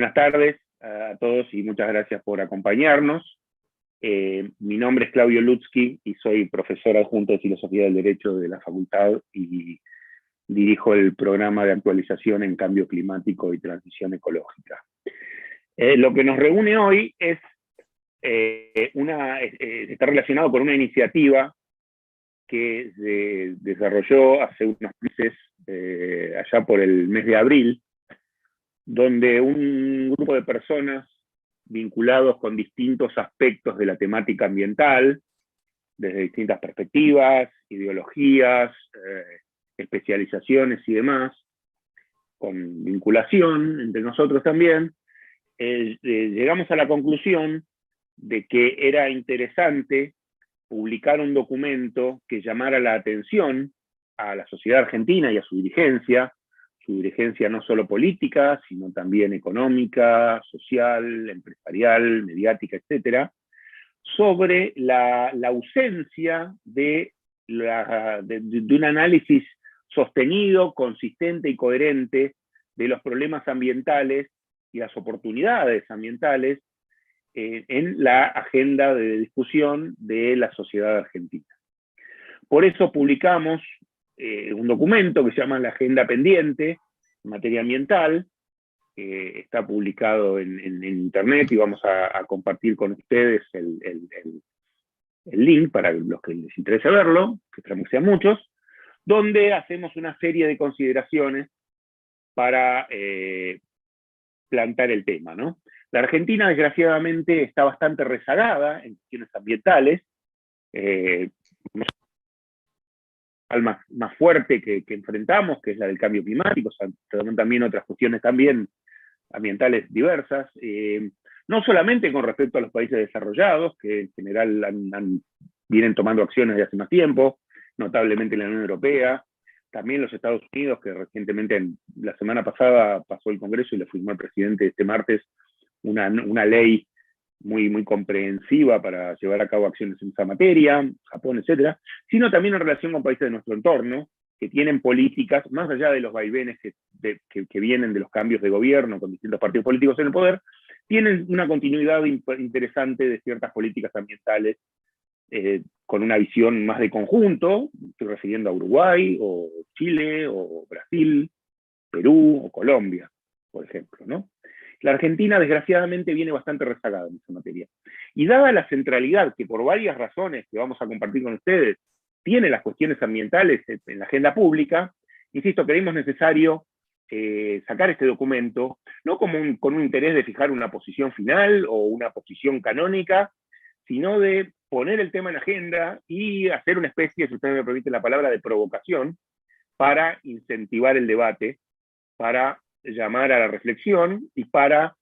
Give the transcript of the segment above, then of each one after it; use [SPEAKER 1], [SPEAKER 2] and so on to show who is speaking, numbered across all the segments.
[SPEAKER 1] Buenas tardes a todos y muchas gracias por acompañarnos. Mi nombre es Claudio Lutzky y soy profesor adjunto de Filosofía del Derecho de la Facultad y dirijo el programa de actualización en cambio climático y transición ecológica. Lo que nos reúne hoy está relacionado con una iniciativa que se desarrolló hace unos meses, allá por el mes de abril, donde un grupo de personas vinculados con distintos aspectos de la temática ambiental, desde distintas perspectivas, ideologías, especializaciones y demás, con vinculación entre nosotros también, llegamos a la conclusión de que era interesante publicar un documento que llamara la atención a la sociedad argentina y a su dirigencia no solo política, sino también económica, social, empresarial, mediática, etcétera, sobre la ausencia de un análisis sostenido, consistente y coherente de los problemas ambientales y las oportunidades ambientales en la agenda de discusión de la sociedad argentina. Por eso publicamos un documento que se llama la Agenda Pendiente en materia ambiental, está publicado en internet y vamos a compartir con ustedes el link para los que les interese verlo, que esperamos que sean muchos, donde hacemos una serie de consideraciones para plantar el tema, ¿no? La Argentina, desgraciadamente, está bastante rezagada en cuestiones ambientales, más fuerte que enfrentamos, que es la del cambio climático, o sea, también otras cuestiones también ambientales diversas, no solamente con respecto a los países desarrollados, que en general vienen tomando acciones de hace más tiempo, notablemente en la Unión Europea, también los Estados Unidos, que recientemente, la semana pasada, pasó el Congreso y le firmó el presidente este martes una ley muy comprensiva para llevar a cabo acciones en esa materia, Japón, etcétera, sino también en relación con países de nuestro entorno, que tienen políticas, más allá de los vaivenes que vienen de los cambios de gobierno con distintos partidos políticos en el poder, tienen una continuidad interesante de ciertas políticas ambientales con una visión más de conjunto. Estoy refiriendo a Uruguay, o Chile, o Brasil, Perú, o Colombia, por ejemplo, ¿no? La Argentina, desgraciadamente, viene bastante rezagada en esa materia. Y dada la centralidad que por varias razones que vamos a compartir con ustedes, tiene las cuestiones ambientales en la agenda pública, insisto, creímos necesario sacar este documento, no con un interés de fijar una posición final o una posición canónica, sino de poner el tema en agenda y hacer una especie, si usted me permite la palabra, de provocación para incentivar el debate, para llamar a la reflexión y para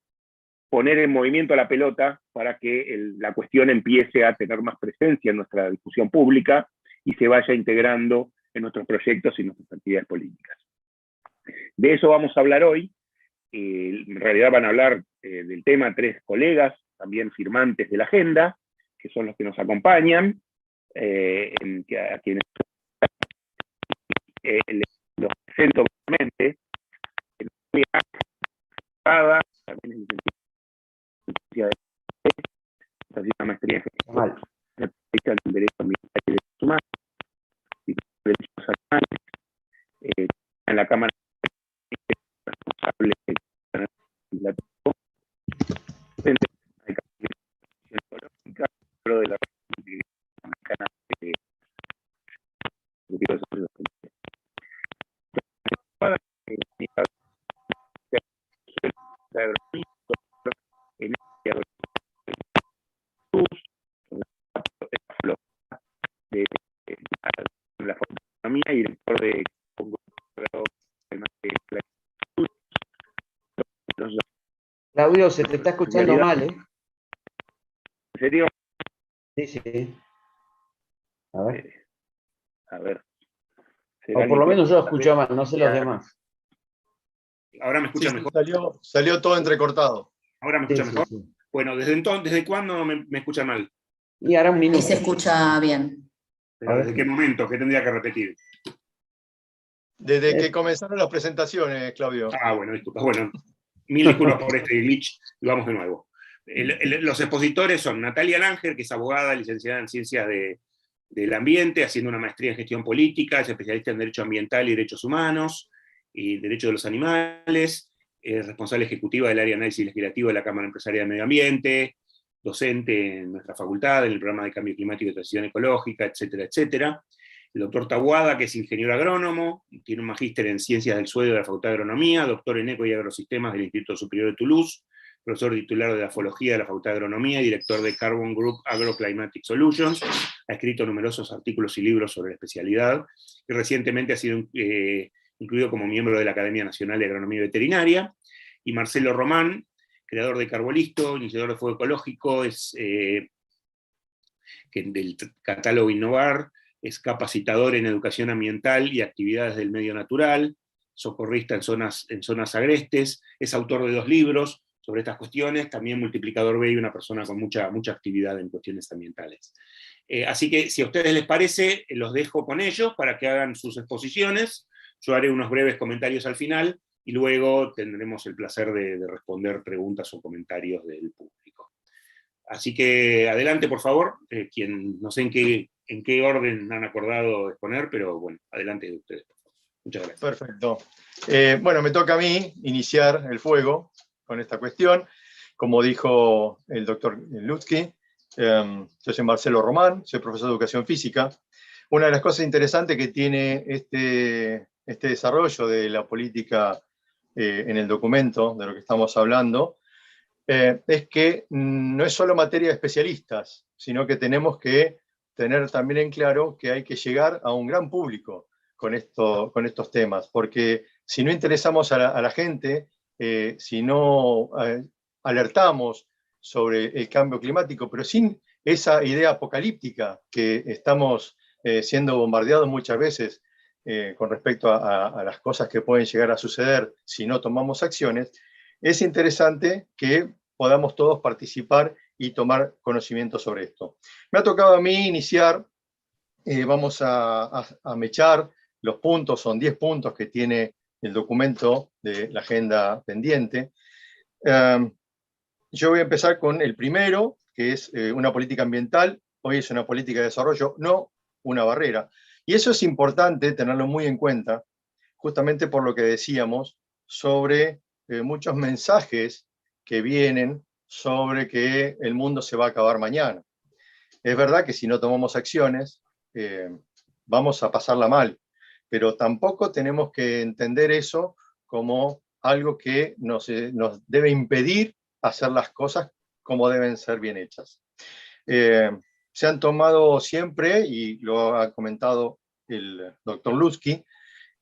[SPEAKER 1] poner en movimiento la pelota para que la cuestión empiece a tener más presencia en nuestra discusión pública y se vaya integrando en nuestros proyectos y nuestras actividades políticas. De eso vamos a hablar hoy. En realidad van a hablar del tema 3 colegas, también firmantes de la agenda, que son los que nos acompañan, a quienes los presento brevemente. También es una maestría en el derecho ambiental y derechos humanos, y derechos animales, en la Cámara responsable legislativo, ecológica, pero de la República Dominicana de Desarrollo Sostenible. De la economía y director de
[SPEAKER 2] Claudio, se te está escuchando mal, ¿eh?
[SPEAKER 1] ¿En serio?
[SPEAKER 2] Sí.
[SPEAKER 1] A ver.
[SPEAKER 2] O por lo menos yo escucho mal, no sé los demás.
[SPEAKER 1] ¿Ahora me escucha mejor?
[SPEAKER 3] Salió todo entrecortado.
[SPEAKER 1] ¿Ahora me escucha mejor?
[SPEAKER 2] Sí.
[SPEAKER 1] Bueno, ¿desde cuándo me escucha mal?
[SPEAKER 2] Y ahora un minuto.
[SPEAKER 4] Y se escucha bien.
[SPEAKER 1] ¿Pero desde qué momento? ¿Qué tendría que repetir?
[SPEAKER 3] Desde que comenzaron las presentaciones, Claudio.
[SPEAKER 1] Bueno, disculpa. Bueno,
[SPEAKER 4] Mil disculpas por este glitch, y vamos de nuevo. Los expositores son Natalia Langer, que es abogada, licenciada en Ciencias del Ambiente, haciendo una maestría en Gestión Política, es especialista en Derecho Ambiental y Derechos Humanos, y Derecho de los Animales, es responsable ejecutiva del área de análisis legislativo de la Cámara Empresarial de Medio Ambiente, docente en nuestra facultad, en el programa de Cambio Climático y Transición Ecológica, etcétera, etcétera. El doctor Taboada, que es ingeniero agrónomo, tiene un magíster en Ciencias del Suelo de la Facultad de Agronomía, doctor en Eco y Agrosistemas del Instituto Superior de Toulouse, profesor titular de la Afología de la Facultad de Agronomía y director de Carbon Group Agroclimatic Solutions. Ha escrito numerosos artículos y libros sobre la especialidad, y recientemente ha sido incluido como miembro de la Academia Nacional de Agronomía Veterinaria. Y Marcelo Román, creador de Carbolisto, iniciador de Fuego Ecológico, es del catálogo Innovar, es capacitador en educación ambiental y actividades del medio natural, socorrista en zonas agrestes, es autor de 2 libros sobre estas cuestiones, también multiplicador B y una persona con mucha actividad en cuestiones ambientales. Así que, si a ustedes les parece, los dejo con ellos para que hagan sus exposiciones. Yo haré unos breves comentarios al final, y luego tendremos el placer de responder preguntas o comentarios del público. Así que adelante, por favor, no sé en qué orden han acordado exponer, pero bueno, adelante de ustedes, por favor. Muchas gracias.
[SPEAKER 3] Perfecto. Bueno, me toca a mí iniciar el fuego con esta cuestión. Como dijo el doctor Lutzky, yo soy Marcelo Román, soy profesor de Educación Física. Una de las cosas interesantes que tiene este desarrollo de la política en el documento de lo que estamos hablando, es que no es solo materia de especialistas, sino que tenemos que tener también en claro que hay que llegar a un gran público con estos temas, porque si no interesamos a la gente, si no alertamos sobre el cambio climático, pero sin esa idea apocalíptica que estamos siendo bombardeados muchas veces con respecto a las cosas que pueden llegar a suceder si no tomamos acciones, es interesante que podamos todos participar y tomar conocimiento sobre esto. Me ha tocado a mí iniciar, vamos a mechar los puntos, son 10 puntos que tiene el documento de la agenda pendiente. Yo voy a empezar con el primero, que es una política ambiental. Hoy es una política de desarrollo, no una barrera. Y eso es importante tenerlo muy en cuenta, justamente por lo que decíamos sobre muchos mensajes que vienen sobre que el mundo se va a acabar mañana. Es verdad que si no tomamos acciones, vamos a pasarla mal, pero tampoco tenemos que entender eso como algo que nos debe impedir hacer las cosas como deben ser bien hechas. Se han tomado siempre, y lo ha comentado el doctor Lutzky,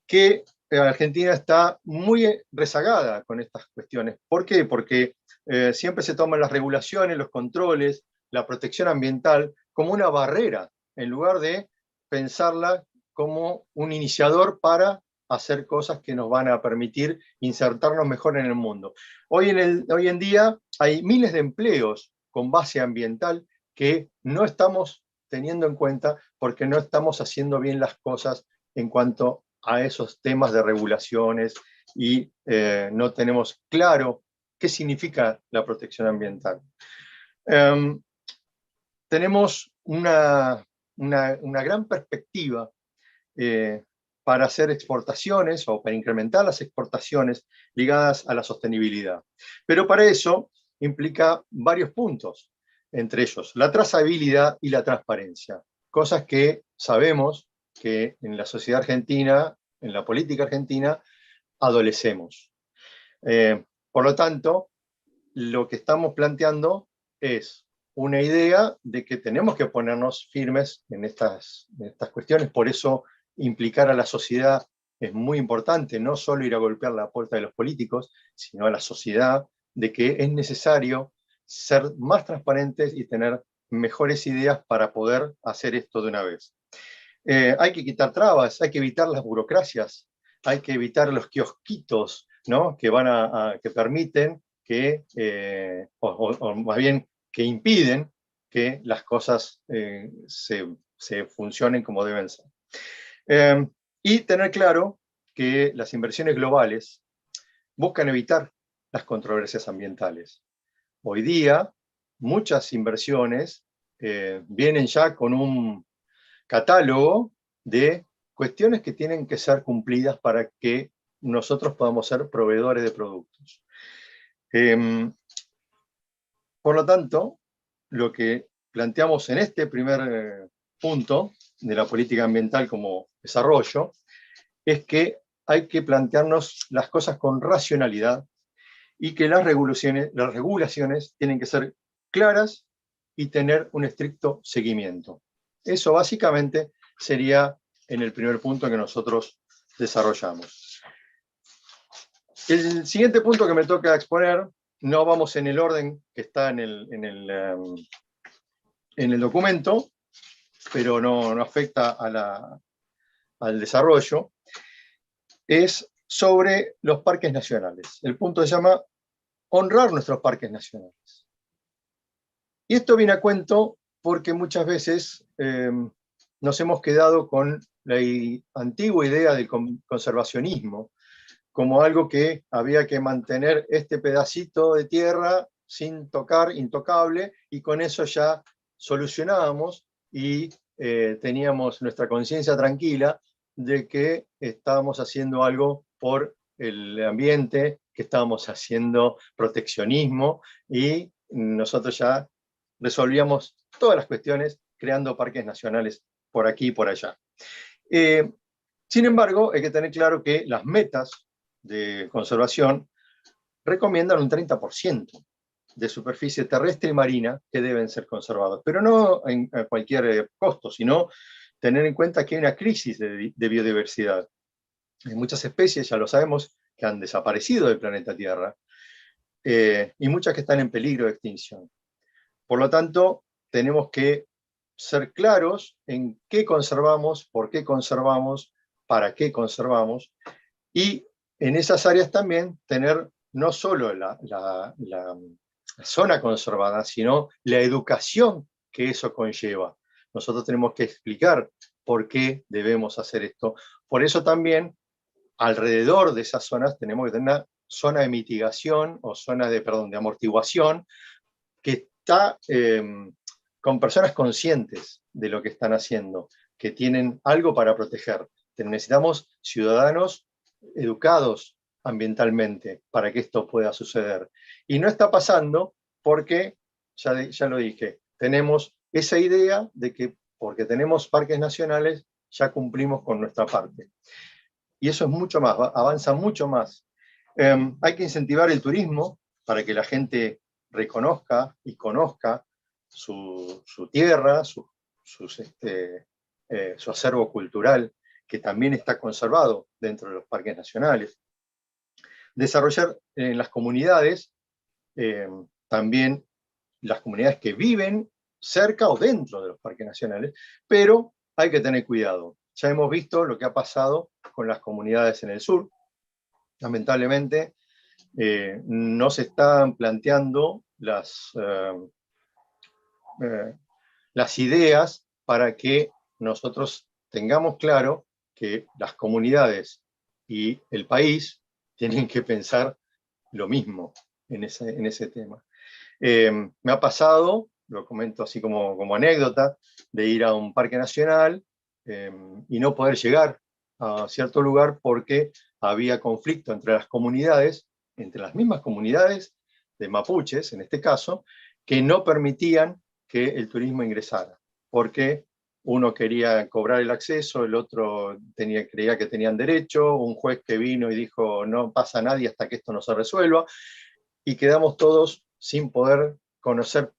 [SPEAKER 3] que Argentina está muy rezagada con estas cuestiones. ¿Por qué? Porque siempre se toman las regulaciones, los controles, la protección ambiental como una barrera, en lugar de pensarla como un iniciador para hacer cosas que nos van a permitir insertarnos mejor en el mundo. Hoy en día hay miles de empleos con base ambiental que no estamos teniendo en cuenta porque no estamos haciendo bien las cosas en cuanto a esos temas de regulaciones y no tenemos claro qué significa la protección ambiental. Tenemos una gran perspectiva para hacer exportaciones o para incrementar las exportaciones ligadas a la sostenibilidad. Pero para eso implica varios puntos, entre ellos la trazabilidad y la transparencia, cosas que sabemos que en la sociedad argentina, en la política argentina, adolecemos. Por lo tanto, lo que estamos planteando es una idea de que tenemos que ponernos firmes en estas cuestiones, por eso implicar a la sociedad es muy importante, no solo ir a golpear la puerta de los políticos, sino a la sociedad, de que es necesario ser más transparentes y tener mejores ideas para poder hacer esto de una vez. Hay que quitar trabas, hay que evitar las burocracias, hay que evitar los kiosquitos, ¿no? que permiten que, o más bien que impiden que las cosas se funcionen como deben ser. Y tener claro que las inversiones globales buscan evitar las controversias ambientales. Hoy día, muchas inversiones vienen ya con un catálogo de cuestiones que tienen que ser cumplidas para que nosotros podamos ser proveedores de productos. Por lo tanto, lo que planteamos en este primer punto de la política ambiental como desarrollo es que hay que plantearnos las cosas con racionalidad y que las regulaciones tienen que ser claras y tener un estricto seguimiento. Eso básicamente sería en el primer punto que nosotros desarrollamos. El siguiente punto que me toca exponer, no vamos en el orden que está en el documento, pero no afecta al desarrollo, es sobre los parques nacionales. El punto se llama honrar nuestros parques nacionales. Y esto viene a cuento porque muchas veces nos hemos quedado con la antigua idea del conservacionismo, como algo que había que mantener este pedacito de tierra sin tocar, intocable, y con eso ya solucionábamos y teníamos nuestra conciencia tranquila de que estábamos haciendo algo por el ambiente, que estábamos haciendo proteccionismo, y nosotros ya resolvíamos todas las cuestiones creando parques nacionales por aquí y por allá. Sin embargo, hay que tener claro que las metas de conservación recomiendan un 30% de superficie terrestre y marina que deben ser conservados, pero no a cualquier costo, sino tener en cuenta que hay una crisis de biodiversidad. Hay muchas especies, ya lo sabemos, que han desaparecido del planeta Tierra, y muchas que están en peligro de extinción. Por lo tanto, tenemos que ser claros en qué conservamos, por qué conservamos, para qué conservamos, y en esas áreas también tener no solo la zona conservada, sino la educación que eso conlleva. Nosotros tenemos que explicar por qué debemos hacer esto. Por eso también, alrededor de esas zonas, tenemos que tener una zona de mitigación, o zona de amortiguación, que está con personas conscientes de lo que están haciendo, que tienen algo para proteger. Necesitamos ciudadanos educados ambientalmente para que esto pueda suceder. Y no está pasando porque, ya lo dije, tenemos esa idea de que porque tenemos parques nacionales ya cumplimos con nuestra parte. Y eso es mucho más, avanza mucho más. Hay que incentivar el turismo para que la gente reconozca y conozca su tierra, su acervo cultural, que también está conservado dentro de los parques nacionales. Desarrollar en las comunidades, también las comunidades que viven cerca o dentro de los parques nacionales, pero hay que tener cuidado. Ya hemos visto lo que ha pasado con las comunidades en el sur. Lamentablemente, no se están planteando las ideas para que nosotros tengamos claro que las comunidades y el país tienen que pensar lo mismo en ese tema. Me ha pasado, lo comento así como anécdota, de ir a un parque nacional y no poder llegar a cierto lugar porque había conflicto entre las comunidades, entre las mismas comunidades de mapuches, en este caso, que no permitían que el turismo ingresara, porque uno quería cobrar el acceso, el otro creía que tenían derecho, un juez que vino y dijo no pasa nadie hasta que esto no se resuelva, y quedamos todos sin poder conocer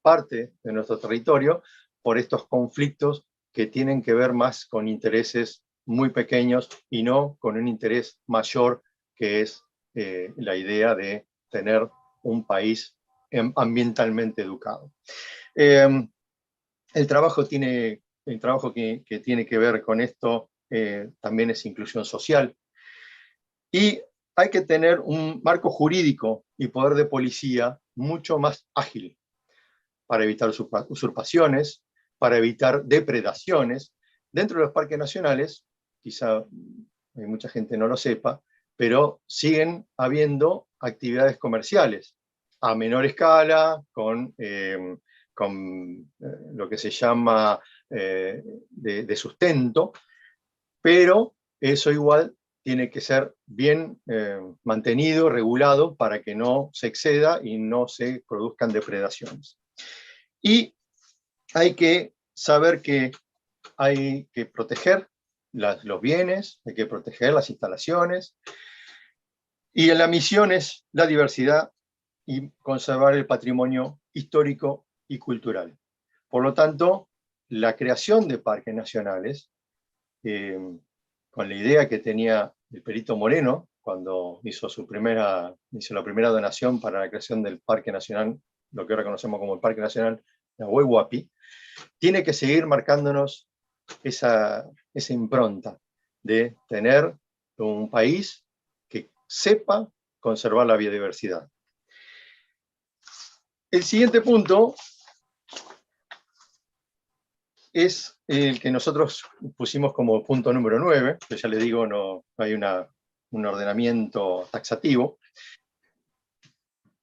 [SPEAKER 3] parte de nuestro territorio por estos conflictos que tienen que ver más con intereses muy pequeños y no con un interés mayor, que es la idea de tener un país ambientalmente educado. El trabajo que tiene que ver con esto también es inclusión social. Y hay que tener un marco jurídico y poder de policía mucho más ágil para evitar usurpaciones, para evitar depredaciones. Dentro de los parques nacionales, quizá mucha gente no lo sepa, pero siguen habiendo actividades comerciales a menor escala, con lo que se llama de sustento, pero eso igual tiene que ser bien mantenido, regulado, para que no se exceda y no se produzcan depredaciones. Y hay que saber que hay que proteger los bienes, hay que proteger las instalaciones, y en la misión es la diversidad y conservar el patrimonio histórico y cultural. Por lo tanto, la creación de parques nacionales, con la idea que tenía el Perito Moreno, cuando hizo la primera donación para la creación del Parque Nacional, lo que ahora conocemos como el Parque Nacional Nahuel Huapi, tiene que seguir marcándonos esa impronta de tener un país que sepa conservar la biodiversidad. El siguiente punto es el que nosotros pusimos como punto número 9, que ya les digo, no hay un ordenamiento taxativo.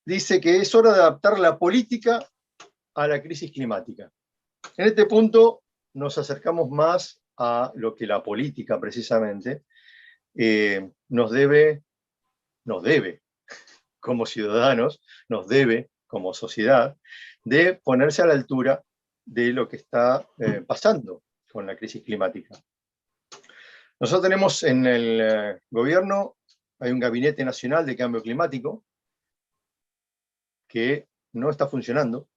[SPEAKER 3] Dice que es hora de adaptar la política a la crisis climática. En este punto nos acercamos más a lo que la política, precisamente, nos debe como ciudadanos, nos debe como sociedad, de ponerse a la altura de lo que está pasando con la crisis climática. Nosotros tenemos en el gobierno, hay un Gabinete Nacional de Cambio Climático que no está funcionando,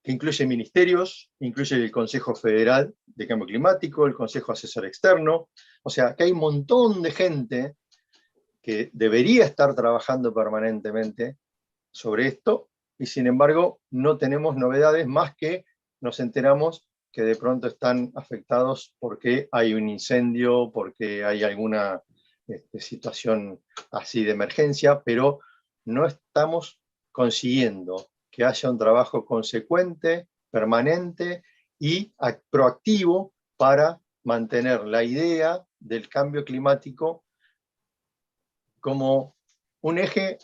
[SPEAKER 3] que incluye ministerios, incluye el Consejo Federal de Cambio Climático, el Consejo Asesor Externo, o sea, que hay un montón de gente que debería estar trabajando permanentemente sobre esto, y sin embargo no tenemos novedades más que nos enteramos que de pronto están afectados porque hay un incendio, porque hay alguna situación así de emergencia, pero no estamos consiguiendo que haya un trabajo consecuente, permanente y proactivo para mantener la idea del cambio climático como un eje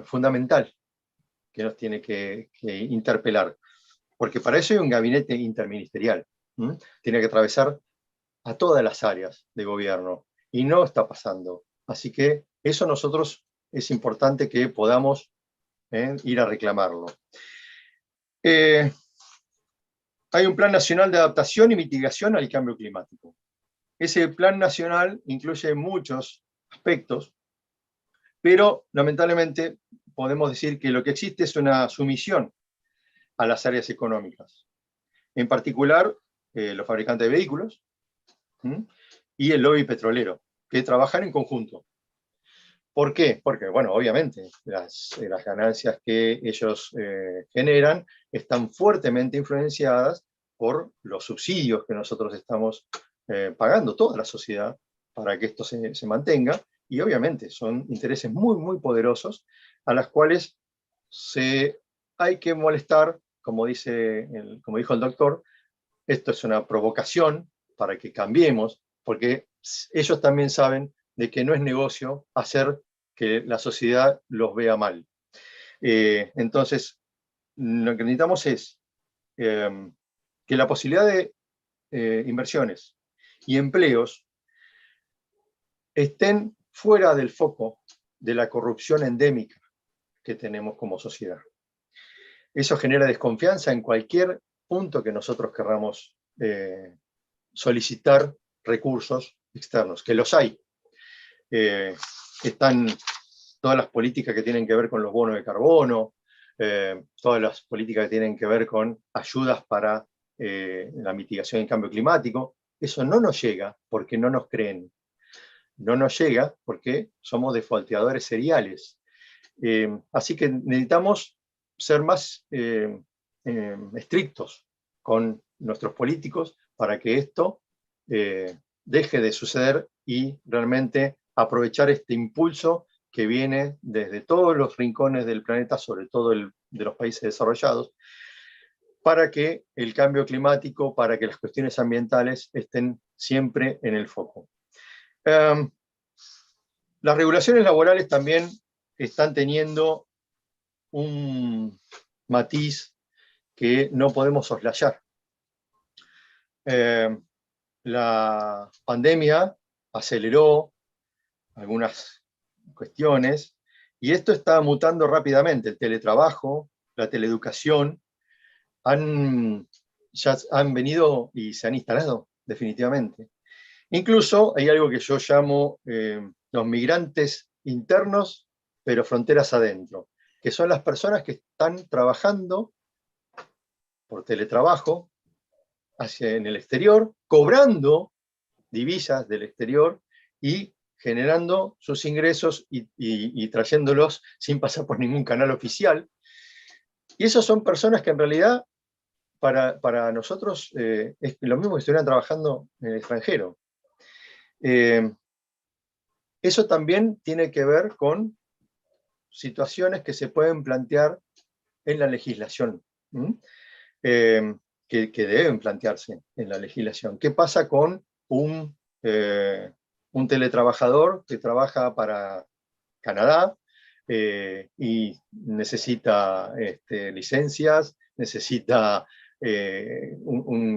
[SPEAKER 3] fundamental que nos tiene que interpelar. Porque para eso hay un gabinete interministerial. Tiene que atravesar a todas las áreas de gobierno. Y no está pasando. Así que eso nosotros es importante que podamos ir a reclamarlo. Hay un Plan Nacional de Adaptación y Mitigación al Cambio Climático. Ese plan nacional incluye muchos aspectos, pero lamentablemente podemos decir que lo que existe es una sumisión a las áreas económicas. En particular, los fabricantes de vehículos y el lobby petrolero, que trabajan en conjunto. ¿Por qué? Porque, bueno, obviamente, las ganancias que ellos generan están fuertemente influenciadas por los subsidios que nosotros estamos pagando, toda la sociedad, para que esto se mantenga, y obviamente son intereses muy, muy poderosos, a las cuales hay que molestar, como dijo el doctor, esto es una provocación para que cambiemos, porque ellos también saben de que no es negocio hacer que la sociedad los vea mal. Entonces, lo que necesitamos es que la posibilidad de inversiones y empleos estén fuera del foco de la corrupción endémica que tenemos como sociedad. Eso genera desconfianza en cualquier punto que nosotros querramos solicitar recursos externos, que los hay. Están todas las políticas que tienen que ver con los bonos de carbono, todas las políticas que tienen que ver con ayudas para la mitigación del cambio climático. Eso no nos llega porque no nos creen. No nos llega porque somos defaulteadores seriales. Así que necesitamos ser más estrictos con nuestros políticos para que esto deje de suceder y realmente aprovechar este impulso que viene desde todos los rincones del planeta, sobre todo de los países desarrollados, para que el cambio climático, para que las cuestiones ambientales estén siempre en el foco. Las regulaciones laborales también están teniendo un matiz que no podemos soslayar. La pandemia aceleró algunas cuestiones y esto está mutando rápidamente. El teletrabajo, la teleeducación, ya han venido y se han instalado definitivamente. Incluso hay algo que yo llamo los migrantes internos, pero fronteras adentro, que son las personas que están trabajando por teletrabajo en el exterior, cobrando divisas del exterior y generando sus ingresos y trayéndolos sin pasar por ningún canal oficial. Y esas son personas que en realidad para nosotros es lo mismo que estuvieran trabajando en el extranjero. Eso también tiene que ver con situaciones que se pueden plantear en la legislación, que deben plantearse en la legislación. ¿Qué pasa con un teletrabajador que trabaja para Canadá y necesita licencias, necesita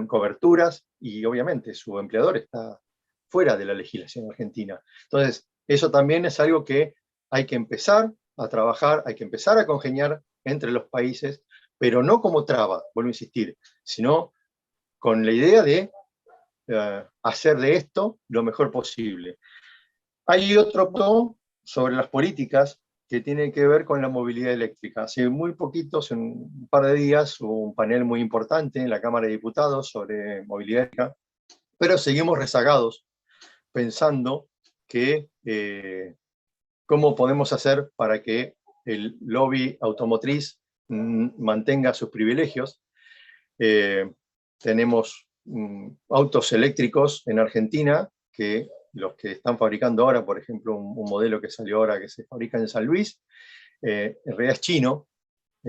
[SPEAKER 3] coberturas, y obviamente su empleador está fuera de la legislación argentina? Entonces, eso también es algo que hay que empezar a trabajar, hay que empezar a congeniar entre los países, pero no como traba, vuelvo a insistir, sino con la idea de hacer de esto lo mejor posible. Hay otro punto sobre las políticas que tiene que ver con la movilidad eléctrica. Hace muy poquito, hace un par de días, hubo un panel muy importante en la Cámara de Diputados sobre movilidad eléctrica, pero seguimos rezagados pensando que cómo podemos hacer para que el lobby automotriz mantenga sus privilegios. Tenemos autos eléctricos en Argentina, que los que están fabricando ahora, por ejemplo, un modelo que salió ahora que se fabrica en San Luis, en realidad es chino,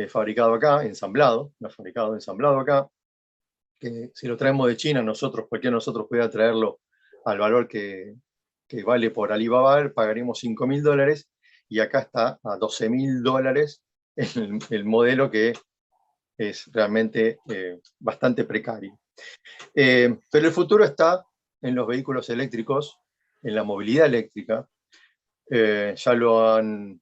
[SPEAKER 3] fabricado acá, ensamblado, no fabricado, ensamblado acá, que si lo traemos de China, cualquiera de nosotros pueda traerlo al valor que vale por Alibaba, pagaremos $5.000, y acá está a $12.000 el modelo, que es realmente bastante precario. Pero el futuro está en los vehículos eléctricos, en la movilidad eléctrica. Ya lo han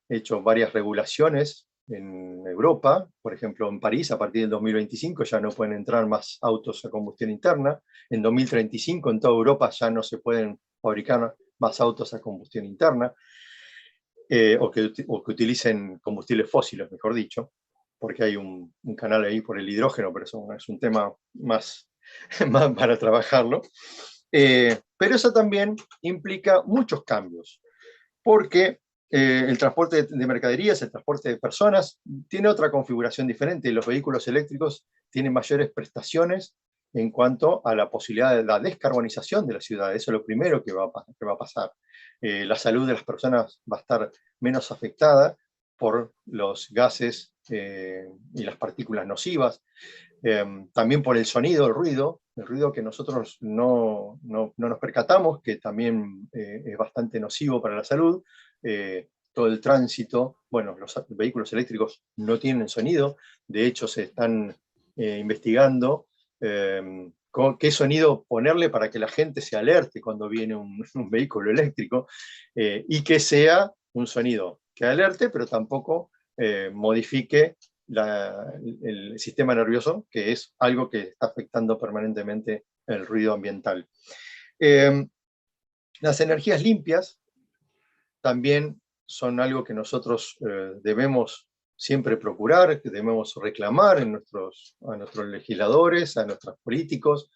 [SPEAKER 3] hecho varias regulaciones en Europa, por ejemplo en París, a partir del 2025 ya no pueden entrar más autos a combustión interna. En 2035 en toda Europa ya no se pueden fabricar más autos a combustión interna, o que utilicen combustibles fósiles, mejor dicho, porque hay un canal ahí por el hidrógeno, pero eso es un tema más para trabajarlo. Pero eso también implica muchos cambios, porque el transporte de mercaderías, el transporte de personas, tiene otra configuración diferente, y los vehículos eléctricos tienen mayores prestaciones en cuanto a la posibilidad de la descarbonización de la ciudad. Eso es lo primero que va a pasar. La salud de las personas va a estar menos afectada por los gases y las partículas nocivas, también por el sonido, el ruido que nosotros no nos percatamos, que también es bastante nocivo para la salud. Todo el tránsito, bueno, los vehículos eléctricos no tienen sonido, de hecho se están investigando qué sonido ponerle para que la gente se alerte cuando viene un vehículo eléctrico, y que sea un sonido que alerte, pero tampoco modifique el sistema nervioso, que es algo que está afectando permanentemente el ruido ambiental. Las energías limpias también son algo que nosotros debemos siempre procurar, que debemos reclamar a nuestros legisladores, a nuestros políticos.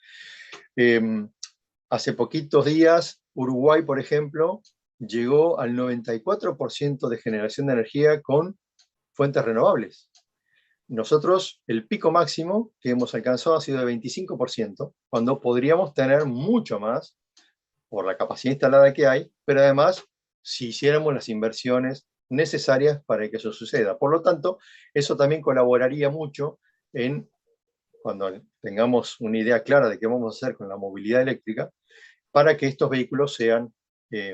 [SPEAKER 3] Hace poquitos días, Uruguay, por ejemplo, llegó al 94% de generación de energía con fuentes renovables. Nosotros, el pico máximo que hemos alcanzado ha sido de 25%, cuando podríamos tener mucho más por la capacidad instalada que hay, pero además si hiciéramos las inversiones necesarias para que eso suceda. Por lo tanto, eso también colaboraría mucho en, cuando tengamos una idea clara de qué vamos a hacer con la movilidad eléctrica, para que estos vehículos sean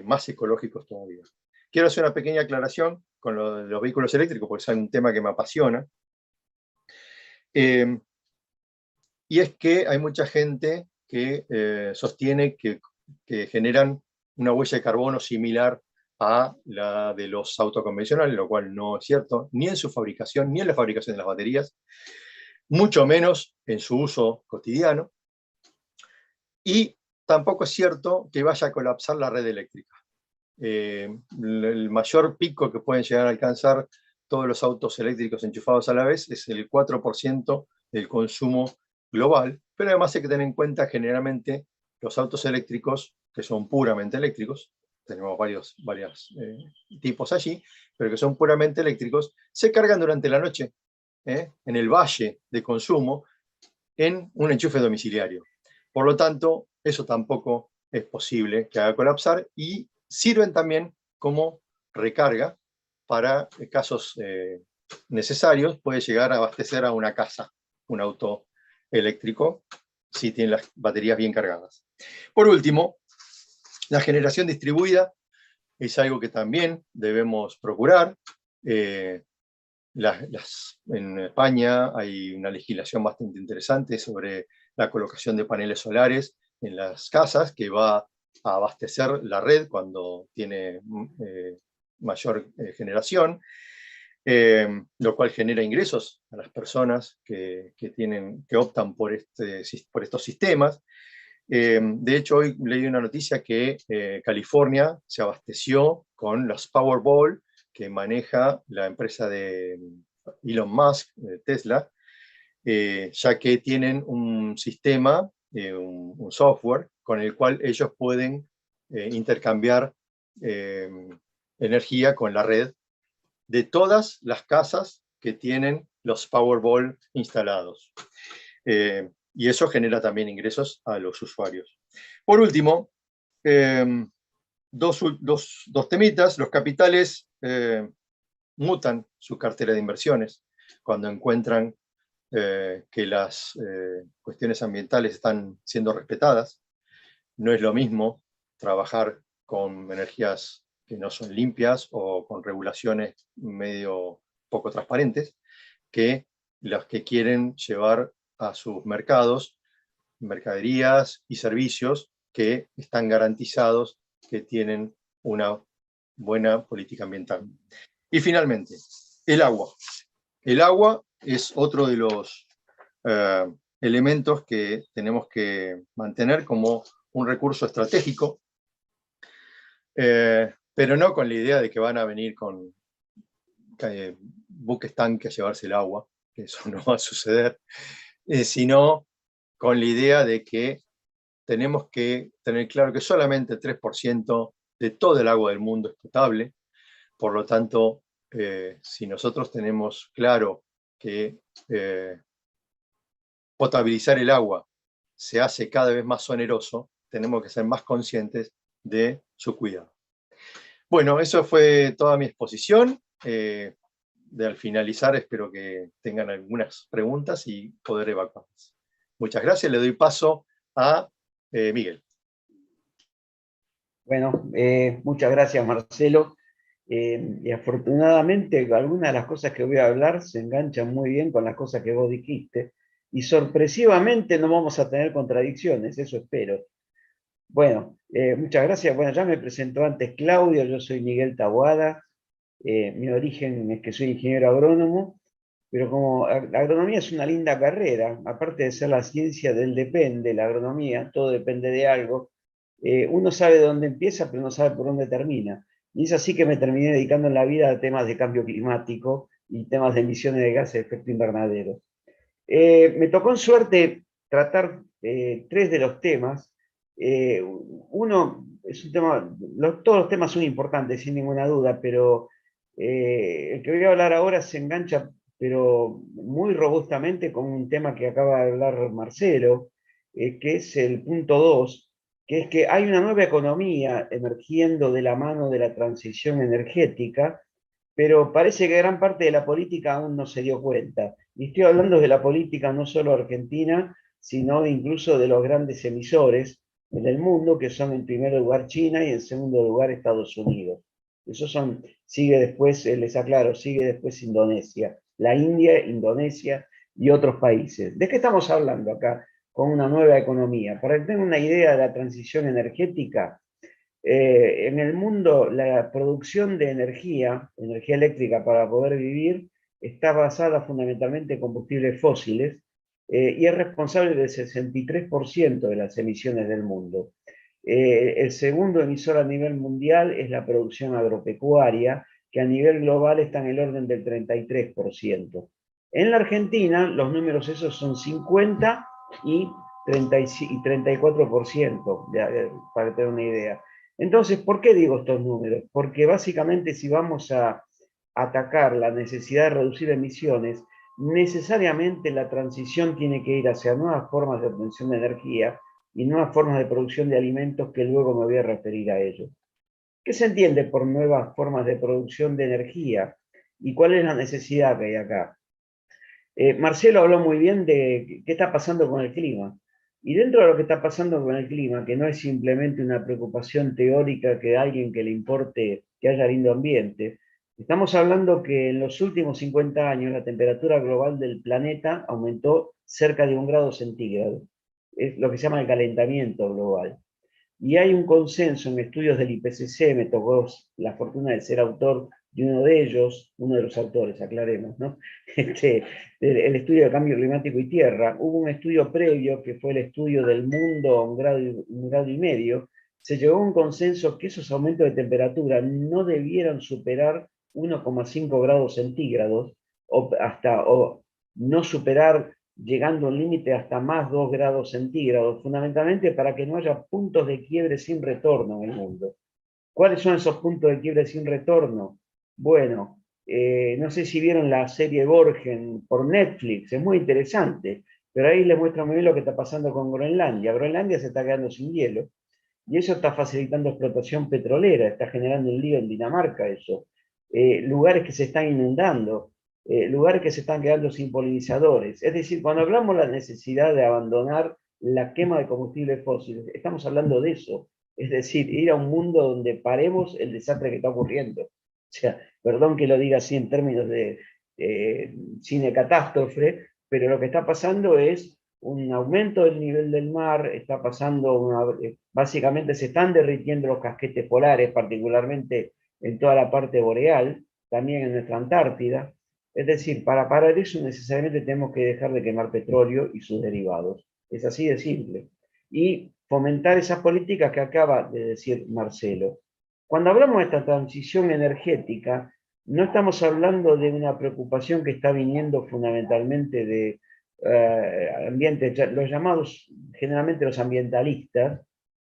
[SPEAKER 3] más ecológicos todavía. Quiero hacer una pequeña aclaración con lo de los vehículos eléctricos, porque es un tema que me apasiona. Y es que hay mucha gente que sostiene que generan una huella de carbono similar a la de los autos convencionales, lo cual no es cierto, ni en su fabricación, ni en la fabricación de las baterías, mucho menos en su uso cotidiano, y tampoco es cierto que vaya a colapsar la red eléctrica. El mayor pico que pueden llegar a alcanzar todos los autos eléctricos enchufados a la vez es el 4% del consumo global, pero además hay que tener en cuenta generalmente los autos eléctricos, que son puramente eléctricos, tenemos varios tipos allí, pero que son puramente eléctricos, se cargan durante la noche, en el valle de consumo, en un enchufe domiciliario. Por lo tanto, eso tampoco es posible que haga colapsar, y sirven también como recarga para casos necesarios. Puede llegar a abastecer a una casa un auto eléctrico si tiene las baterías bien cargadas. Por último, la generación distribuida es algo que también debemos procurar. En España hay una legislación bastante interesante sobre la colocación de paneles solares en las casas, que va a abastecer la red cuando tiene mayor generación, lo cual genera ingresos a las personas que optan por estos sistemas. De hecho, hoy leí una noticia que California se abasteció con los Powerball que maneja la empresa de Elon Musk, Tesla, ya que tienen un sistema, un software, con el cual ellos pueden intercambiar energía con la red de todas las casas que tienen los Powerball instalados. Y eso genera también ingresos a los usuarios. Por último, dos temitas. Los capitales mutan su cartera de inversiones cuando encuentran que las cuestiones ambientales están siendo respetadas. No es lo mismo trabajar con energías que no son limpias o con regulaciones medio poco transparentes, que las que quieren llevar a sus mercados mercaderías y servicios que están garantizados, que tienen una buena política ambiental. Y finalmente, el agua. El agua es otro de los elementos que tenemos que mantener como un recurso estratégico, pero no con la idea de que van a venir con buques tanques a llevarse el agua, que eso no va a suceder, sino con la idea de que tenemos que tener claro que solamente el 3% de todo el agua del mundo es potable. Por lo tanto, si nosotros tenemos claro que potabilizar el agua se hace cada vez más oneroso, tenemos que ser más conscientes de su cuidado. Bueno, eso fue toda mi exposición. Al finalizar, espero que tengan algunas preguntas y poder evacuarlas. Muchas gracias. Le doy paso a Miguel.
[SPEAKER 2] Bueno, muchas gracias, Marcelo. Y afortunadamente, algunas de las cosas que voy a hablar se enganchan muy bien con las cosas que vos dijiste. Y sorpresivamente no vamos a tener contradicciones, eso espero. Bueno, muchas gracias. Bueno, ya me presentó antes Claudio, yo soy Miguel Taboada. Mi origen es que soy ingeniero agrónomo, pero como la agronomía es una linda carrera, aparte de ser la ciencia del depende, la agronomía, todo depende de algo, uno sabe dónde empieza, pero no sabe por dónde termina. Y es así que me terminé dedicando en la vida a temas de cambio climático y temas de emisiones de gases de efecto invernadero. Me tocó en suerte tratar tres de los temas. Uno es un tema, todos los temas son importantes, sin ninguna duda, pero el que voy a hablar ahora se engancha, pero muy robustamente, con un tema que acaba de hablar Marcelo, que es el punto 2, que es que hay una nueva economía emergiendo de la mano de la transición energética, pero parece que gran parte de la política aún no se dio cuenta. Y estoy hablando de la política no solo argentina, sino incluso de los grandes emisores. en el mundo, que son en primer lugar China y en segundo lugar Estados Unidos. Esos son, sigue después, les aclaro, sigue después Indonesia, la India, Indonesia y otros países. ¿De qué estamos hablando acá con una nueva economía? Para que tengan una idea de la transición energética, en el mundo la producción de energía eléctrica para poder vivir, está basada fundamentalmente en combustibles fósiles y es responsable del 63% de las emisiones del mundo. El segundo emisor a nivel mundial es la producción agropecuaria, que a nivel global está en el orden del 33%. En la Argentina, los números esos son 50 y 34%, para tener una idea. Entonces, ¿por qué digo estos números? Porque básicamente si vamos a atacar la necesidad de reducir emisiones, necesariamente la transición tiene que ir hacia nuevas formas de obtención de energía y nuevas formas de producción de alimentos, que luego me voy a referir a ello. ¿Qué se entiende por nuevas formas de producción de energía? ¿Y cuál es la necesidad que hay acá? Marcelo habló muy bien de qué está pasando con el clima. Y dentro de lo que está pasando con el clima, que no es simplemente una preocupación teórica que a alguien que le importe que haya lindo ambiente, estamos hablando que en los últimos 50 años la temperatura global del planeta aumentó cerca de 1 grado centígrado. Es lo que se llama el calentamiento global. Y hay un consenso en estudios del IPCC, me tocó la fortuna de ser autor de uno de ellos, uno de los autores, aclaremos, ¿no? El estudio de cambio climático y tierra. Hubo un estudio previo, que fue el estudio del mundo a 1,5 grados. Se llegó a un consenso que esos aumentos de temperatura no debieran superar 1,5 grados centígrados, o no superar, llegando al límite hasta más 2 grados centígrados, fundamentalmente para que no haya puntos de quiebre sin retorno en el mundo. ¿Cuáles son esos puntos de quiebre sin retorno? Bueno, no sé si vieron la serie Borgen por Netflix, es muy interesante, pero ahí les muestra muy bien lo que está pasando con Groenlandia. Groenlandia se está quedando sin hielo, y eso está facilitando explotación petrolera, está generando un lío en Dinamarca eso. Lugares que se están inundando, lugares que se están quedando sin polinizadores. Es decir, cuando hablamos de la necesidad de abandonar la quema de combustibles fósiles, estamos hablando de eso. Es decir, ir a un mundo donde paremos el desastre que está ocurriendo. O sea, perdón que lo diga así en términos de cine catástrofe, pero lo que está pasando es un aumento del nivel del mar, está pasando, básicamente se están derritiendo los casquetes polares, particularmente en toda la parte boreal, también en nuestra Antártida. Es decir, para parar eso necesariamente tenemos que dejar de quemar petróleo y sus derivados. Es así de simple. Y fomentar esas políticas que acaba de decir Marcelo. Cuando hablamos de esta transición energética, no estamos hablando de una preocupación que está viniendo fundamentalmente de ambientes, los llamados generalmente los ambientalistas,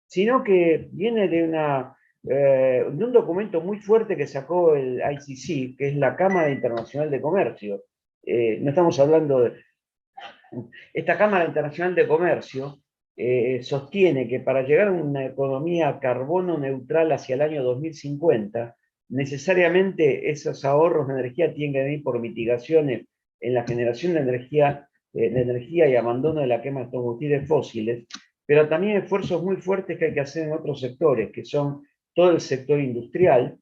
[SPEAKER 2] sino que viene de un documento muy fuerte que sacó el ICC, que es la Cámara Internacional de Comercio. No estamos hablando de... Esta Cámara Internacional de Comercio sostiene que para llegar a una economía carbono neutral hacia el año 2050, necesariamente esos ahorros de energía tienen que venir por mitigaciones en la generación de energía y abandono de la quema de combustibles fósiles, pero también esfuerzos muy fuertes que hay que hacer en otros sectores, que son todo el sector industrial,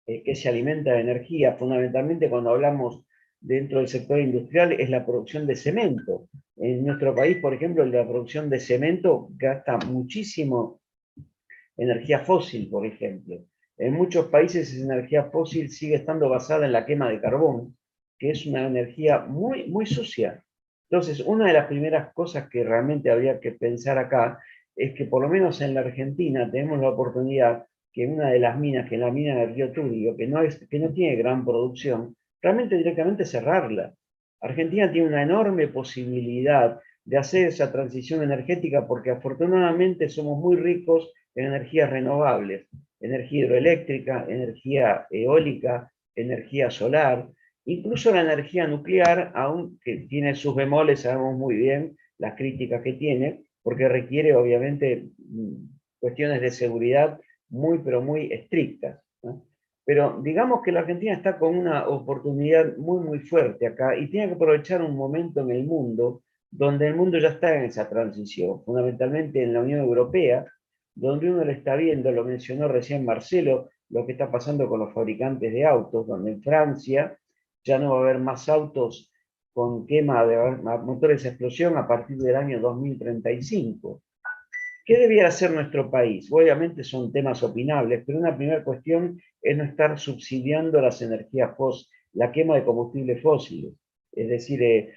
[SPEAKER 2] que se alimenta de energía. Fundamentalmente, cuando hablamos dentro del sector industrial, es la producción de cemento. En nuestro país, por ejemplo, la producción de cemento gasta muchísimo energía fósil, por ejemplo. En muchos países esa energía fósil sigue estando basada en la quema de carbón, que es una energía muy, muy sucia. Entonces, una de las primeras cosas que realmente habría que pensar acá es que por lo menos en la Argentina tenemos la oportunidad que una de las minas, que es la mina del Río Turbio, que no tiene gran producción, realmente directamente cerrarla. Argentina tiene una enorme posibilidad de hacer esa transición energética porque afortunadamente somos muy ricos en energías renovables, energía hidroeléctrica, energía eólica, energía solar, incluso la energía nuclear, aunque tiene sus bemoles, sabemos muy bien las críticas que tiene, porque requiere obviamente cuestiones de seguridad muy, pero muy estrictas, ¿no? Pero digamos que la Argentina está con una oportunidad muy, muy fuerte acá y tiene que aprovechar un momento en el mundo donde el mundo ya está en esa transición, fundamentalmente en la Unión Europea, donde uno lo está viendo, lo mencionó recién Marcelo, lo que está pasando con los fabricantes de autos, donde en Francia ya no va a haber más autos con quema de motores de explosión a partir del año 2035. ¿Qué debiera hacer nuestro país? Obviamente son temas opinables, pero una primera cuestión es no estar subsidiando las energías fósiles, la quema de combustibles fósiles. Es decir,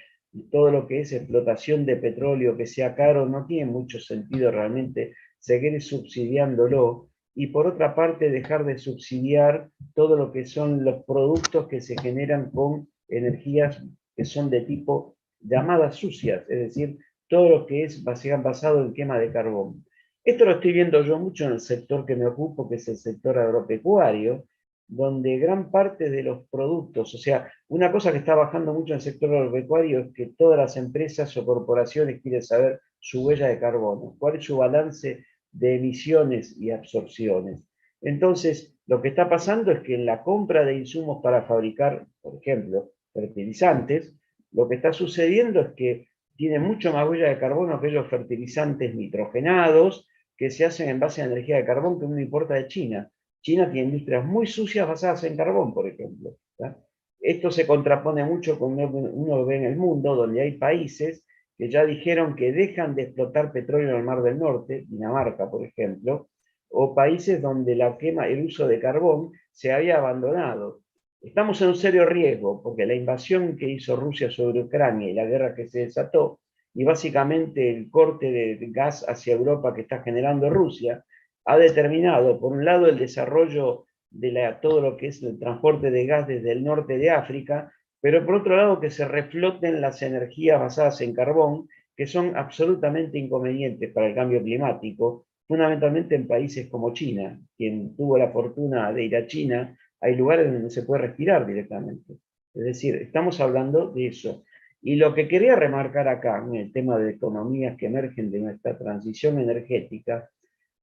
[SPEAKER 2] todo lo que es explotación de petróleo que sea caro no tiene mucho sentido realmente seguir subsidiándolo, y por otra parte dejar de subsidiar todo lo que son los productos que se generan con energías que son de tipo llamadas sucias, es decir, todo lo que es basado en quema de carbón. Esto lo estoy viendo yo mucho en el sector que me ocupo, que es el sector agropecuario, donde gran parte de los productos, o sea, una cosa que está bajando mucho en el sector agropecuario es que todas las empresas o corporaciones quieren saber su huella de carbono, cuál es su balance de emisiones y absorciones. Entonces, lo que está pasando es que en la compra de insumos para fabricar, por ejemplo, fertilizantes, lo que está sucediendo es que tiene mucho más huella de carbono que los fertilizantes nitrogenados que se hacen en base a energía de carbón, que no importa de China. China tiene industrias muy sucias basadas en carbón, por ejemplo. ¿Tá? Esto se contrapone mucho con uno ve en el mundo, donde hay países que ya dijeron que dejan de explotar petróleo en el Mar del Norte, Dinamarca, por ejemplo, o países donde la quema, el uso de carbón se había abandonado. Estamos en un serio riesgo, porque la invasión que hizo Rusia sobre Ucrania y la guerra que se desató, y básicamente el corte de gas hacia Europa que está generando Rusia, ha determinado, por un lado, el desarrollo de todo lo que es el transporte de gas desde el norte de África, pero por otro lado que se refloten las energías basadas en carbón, que son absolutamente inconvenientes para el cambio climático, fundamentalmente en países como China. Quien tuvo la fortuna de ir a China, hay lugares donde se puede respirar directamente. Es decir, estamos hablando de eso. Y lo que quería remarcar acá, en el tema de economías que emergen de nuestra transición energética,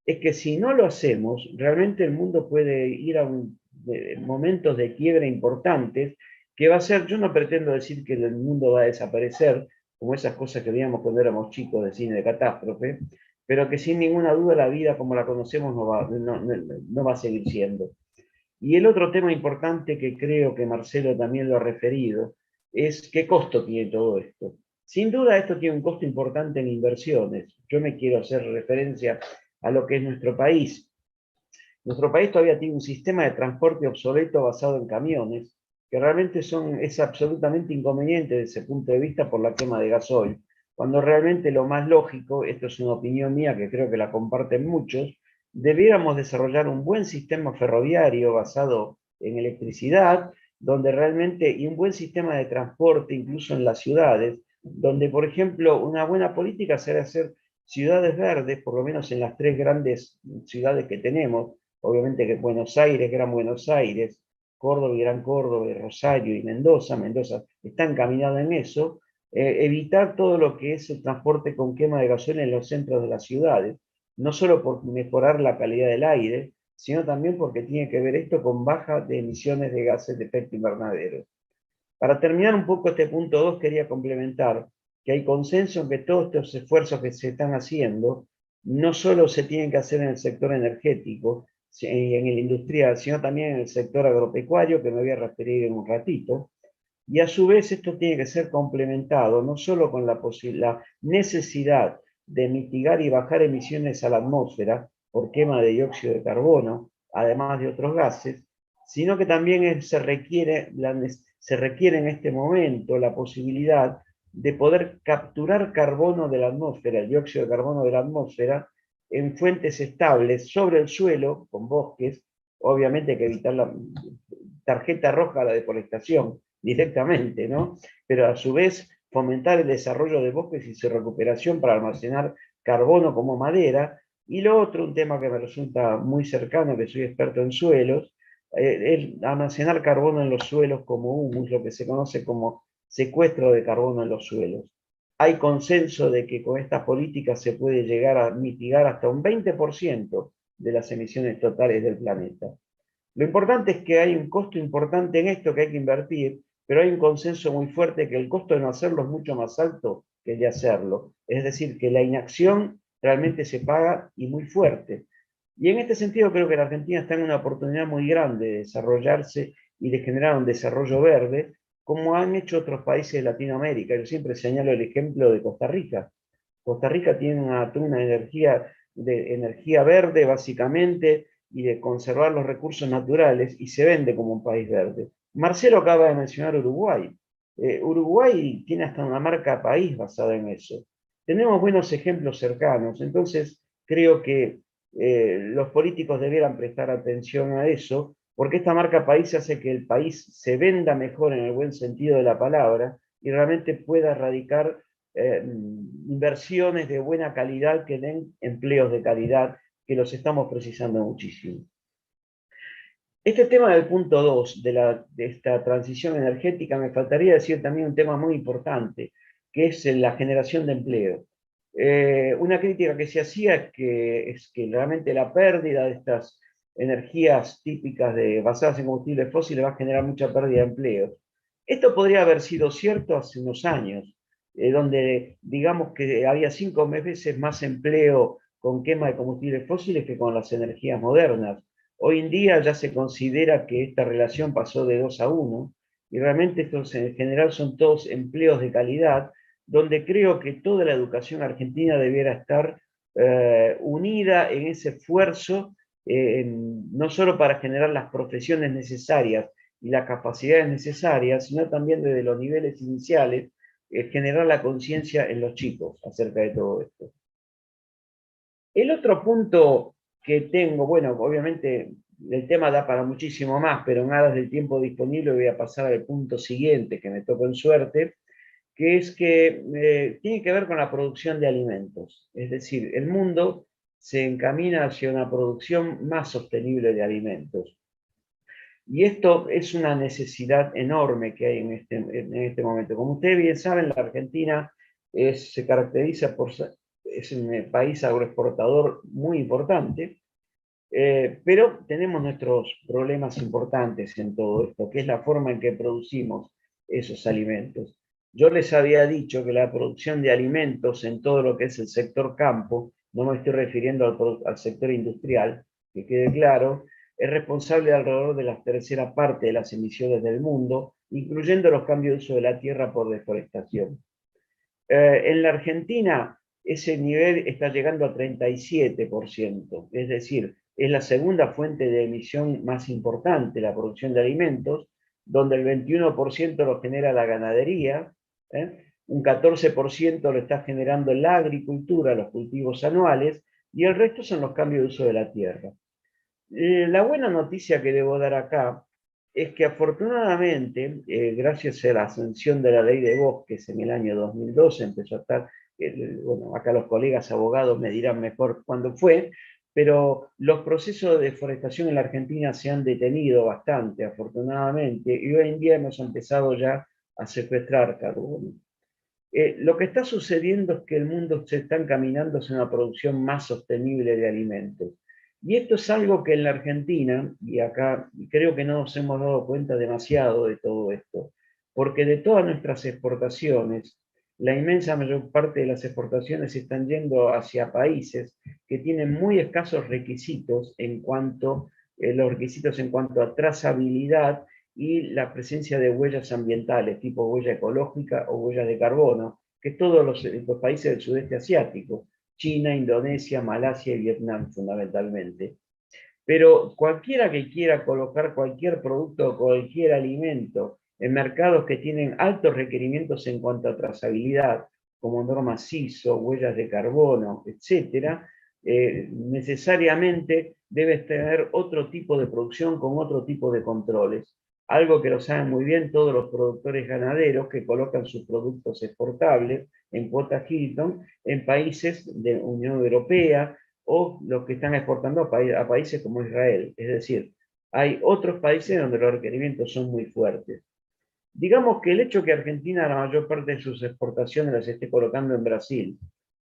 [SPEAKER 2] es que si no lo hacemos, realmente el mundo puede ir a momentos de quiebra importantes, que va a ser, yo no pretendo decir que el mundo va a desaparecer, como esas cosas que veíamos cuando éramos chicos de cine de catástrofe, pero que sin ninguna duda la vida como la conocemos no va a seguir siendo. Y el otro tema importante que creo que Marcelo también lo ha referido es qué costo tiene todo esto. Sin duda esto tiene un costo importante en inversiones. Yo me quiero hacer referencia a lo que es nuestro país. Nuestro país todavía tiene un sistema de transporte obsoleto basado en camiones, que realmente es absolutamente inconveniente desde ese punto de vista por la quema de gasoil, cuando realmente lo más lógico, esto es una opinión mía que creo que la comparten muchos, debiéramos desarrollar un buen sistema ferroviario basado en electricidad, donde realmente, y un buen sistema de transporte incluso en las ciudades, donde por ejemplo una buena política será hacer ciudades verdes, por lo menos en las 3 grandes ciudades que tenemos, obviamente que Buenos Aires, Gran Buenos Aires, Córdoba y Gran Córdoba, y Rosario y Mendoza está encaminada en eso, evitar todo lo que es el transporte con quema de gasoil en los centros de las ciudades, no solo por mejorar la calidad del aire, sino también porque tiene que ver esto con baja de emisiones de gases de efecto invernadero. Para terminar un poco este punto 2, quería complementar que hay consenso en que todos estos esfuerzos que se están haciendo no solo se tienen que hacer en el sector energético y en el industrial, sino también en el sector agropecuario, que me voy a referir en un ratito, y a su vez esto tiene que ser complementado no solo con la necesidad de mitigar y bajar emisiones a la atmósfera por quema de dióxido de carbono, además de otros gases, sino que también se requiere en este momento la posibilidad de poder capturar carbono de la atmósfera, el dióxido de carbono de la atmósfera, en fuentes estables sobre el suelo, con bosques. Obviamente hay que evitar la tarjeta roja a la deforestación directamente, ¿no? Pero a su vez fomentar el desarrollo de bosques y su recuperación para almacenar carbono como madera. Y lo otro, un tema que me resulta muy cercano, que soy experto en suelos, el almacenar carbono en los suelos como humus, lo que se conoce como secuestro de carbono en los suelos. Hay consenso de que con estas políticas se puede llegar a mitigar hasta un 20% de las emisiones totales del planeta. Lo importante es que hay un costo importante en esto que hay que invertir, pero hay un consenso muy fuerte que el costo de no hacerlo es mucho más alto que de hacerlo. Es decir, que la inacción realmente se paga y muy fuerte. Y en este sentido creo que la Argentina está en una oportunidad muy grande de desarrollarse y de generar un desarrollo verde, como han hecho otros países de Latinoamérica. Yo siempre señalo el ejemplo de Costa Rica. Costa Rica tiene una energía verde, básicamente, y de conservar los recursos naturales, y se vende como un país verde. Marcelo acaba de mencionar Uruguay. Uruguay tiene hasta una marca país basada en eso. Tenemos buenos ejemplos cercanos, entonces creo que los políticos debieran prestar atención a eso, porque esta marca país hace que el país se venda mejor en el buen sentido de la palabra y realmente pueda erradicar inversiones de buena calidad que den empleos de calidad, que los estamos precisando muchísimo. Este tema del punto 2 de esta transición energética, me faltaría decir también un tema muy importante, que es la generación de empleo. Una crítica que se hacía es que realmente la pérdida de estas energías típicas basadas en combustibles fósiles va a generar mucha pérdida de empleos. Esto podría haber sido cierto hace unos años, donde digamos que había 5 veces más empleo con quema de combustibles fósiles que con las energías modernas. Hoy en día ya se considera que esta relación pasó de 2 a 1, y realmente estos en general son todos empleos de calidad, donde creo que toda la educación argentina debiera estar unida en ese esfuerzo, no solo para generar las profesiones necesarias y las capacidades necesarias, sino también desde los niveles iniciales, generar la conciencia en los chicos acerca de todo esto. El otro punto que tengo, bueno, obviamente el tema da para muchísimo más, pero en aras del tiempo disponible voy a pasar al punto siguiente, que me tocó en suerte, que es que tiene que ver con la producción de alimentos. Es decir, el mundo se encamina hacia una producción más sostenible de alimentos. Y esto es una necesidad enorme que hay en este momento. Como ustedes bien saben, la Argentina se caracteriza por es un país agroexportador muy importante, pero tenemos nuestros problemas importantes en todo esto, que es la forma en que producimos esos alimentos. Yo les había dicho que la producción de alimentos en todo lo que es el sector campo, no me estoy refiriendo al sector industrial, que quede claro, es responsable de alrededor de la tercera parte de las emisiones del mundo, incluyendo los cambios de uso de la tierra por deforestación. En la Argentina, ese nivel está llegando a 37%, es decir, es la segunda fuente de emisión más importante, la producción de alimentos, donde el 21% lo genera la ganadería, un 14% lo está generando la agricultura, los cultivos anuales, y el resto son los cambios de uso de la tierra. La buena noticia que debo dar acá es que afortunadamente, gracias a la ascensión de la ley de bosques en el año 2012, empezó a estar, bueno, acá los colegas abogados me dirán mejor cuándo fue, pero los procesos de deforestación en la Argentina se han detenido bastante, afortunadamente, y hoy en día hemos empezado ya a secuestrar carbono. Lo que está sucediendo es que el mundo se está encaminando hacia una producción más sostenible de alimentos. Y esto es algo que en la Argentina, y acá creo que no nos hemos dado cuenta demasiado de todo esto, porque de todas nuestras exportaciones, la inmensa mayor parte de las exportaciones están yendo hacia países que tienen muy escasos requisitos los requisitos en cuanto a trazabilidad y la presencia de huellas ambientales, tipo huella ecológica o huella de carbono, que todos los países del sudeste asiático, China, Indonesia, Malasia y Vietnam fundamentalmente. Pero cualquiera que quiera colocar cualquier producto o cualquier alimento en mercados que tienen altos requerimientos en cuanto a trazabilidad, como normas ISO, huellas de carbono, etcétera, necesariamente debes tener otro tipo de producción con otro tipo de controles. Algo que lo saben muy bien todos los productores ganaderos que colocan sus productos exportables en cuota Hilton en países de Unión Europea o los que están exportando a países como Israel. Es decir, hay otros países donde los requerimientos son muy fuertes. Digamos que el hecho que Argentina la mayor parte de sus exportaciones las esté colocando en Brasil,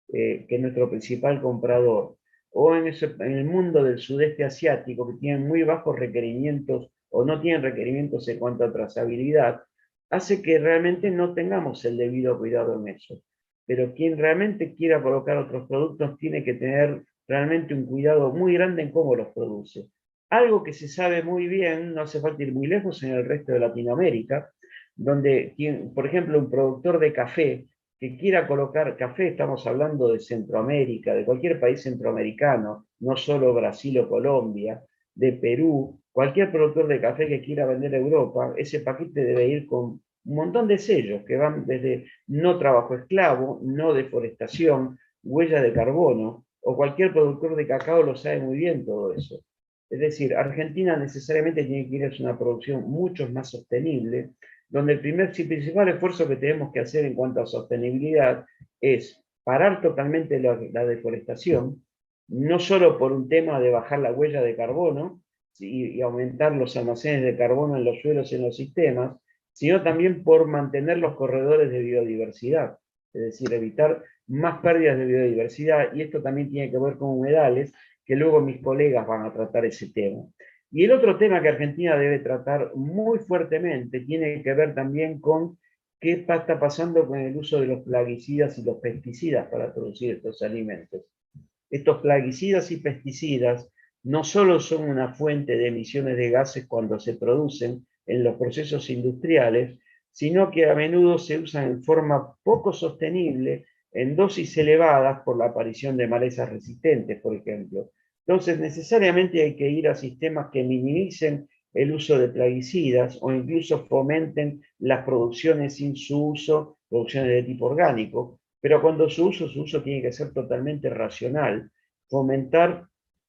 [SPEAKER 2] que es nuestro principal comprador, o en el mundo del sudeste asiático, que tienen muy bajos requerimientos o no tienen requerimientos en cuanto a trazabilidad, hace que realmente no tengamos el debido cuidado en eso. pero quien realmente quiera colocar otros productos tiene que tener realmente un cuidado muy grande en cómo los produce. Algo que se sabe muy bien, no hace falta ir muy lejos, en el resto de Latinoamérica, donde, por ejemplo, un productor de café que quiera colocar café, estamos hablando de Centroamérica, de cualquier país centroamericano, no solo Brasil o Colombia, de Perú, cualquier productor de café que quiera vender a Europa, ese paquete debe ir con un montón de sellos que van desde no trabajo esclavo, no deforestación, huella de carbono, o cualquier productor de cacao lo sabe muy bien todo eso. Es decir, Argentina necesariamente tiene que ir a una producción mucho más sostenible, donde el principal esfuerzo que tenemos que hacer en cuanto a sostenibilidad es parar totalmente la deforestación, no solo por un tema de bajar la huella de carbono y aumentar los almacenes de carbono en los suelos y en los sistemas, sino también por mantener los corredores de biodiversidad, es decir, evitar más pérdidas de biodiversidad, y esto también tiene que ver con humedales, que luego mis colegas van a tratar ese tema. Y el otro tema que Argentina debe tratar muy fuertemente tiene que ver también con qué está pasando con el uso de los plaguicidas y los pesticidas para producir estos alimentos. Estos plaguicidas y pesticidas no solo son una fuente de emisiones de gases cuando se producen en los procesos industriales, sino que a menudo se usan en forma poco sostenible, en dosis elevadas por la aparición de malezas resistentes, por ejemplo. Entonces, necesariamente hay que ir a sistemas que minimicen el uso de plaguicidas o incluso fomenten las producciones sin su uso, producciones de tipo orgánico, pero cuando su uso tiene que ser totalmente racional, fomentar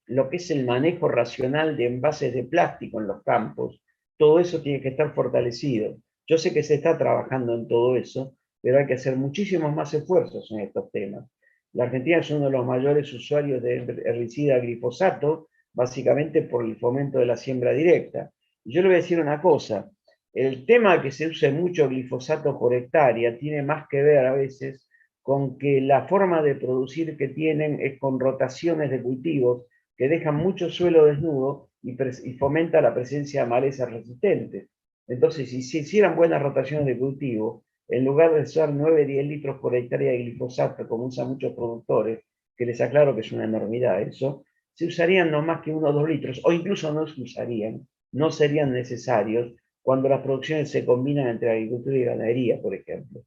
[SPEAKER 2] lo que es el manejo racional de envases de plástico en los campos, todo eso tiene que estar fortalecido. Yo sé que se está trabajando en todo eso, pero hay que hacer muchísimos más esfuerzos en estos temas. La Argentina es uno de los mayores usuarios de herbicida glifosato, básicamente por el fomento de la siembra directa. Y yo le voy a decir una cosa, el tema de que se use mucho glifosato por hectárea tiene más que ver a veces con que la forma de producir que tienen es con rotaciones de cultivos que dejan mucho suelo desnudo y fomenta la presencia de malezas resistentes. Entonces, si se hicieran buenas rotaciones de cultivo, en lugar de usar 9-10 litros por hectárea de glifosato, como usan muchos productores, que les aclaro que es una enormidad eso, se usarían no más que 1 o 2 litros, o incluso no se usarían, no serían necesarios cuando las producciones se combinan entre agricultura y ganadería, por ejemplo.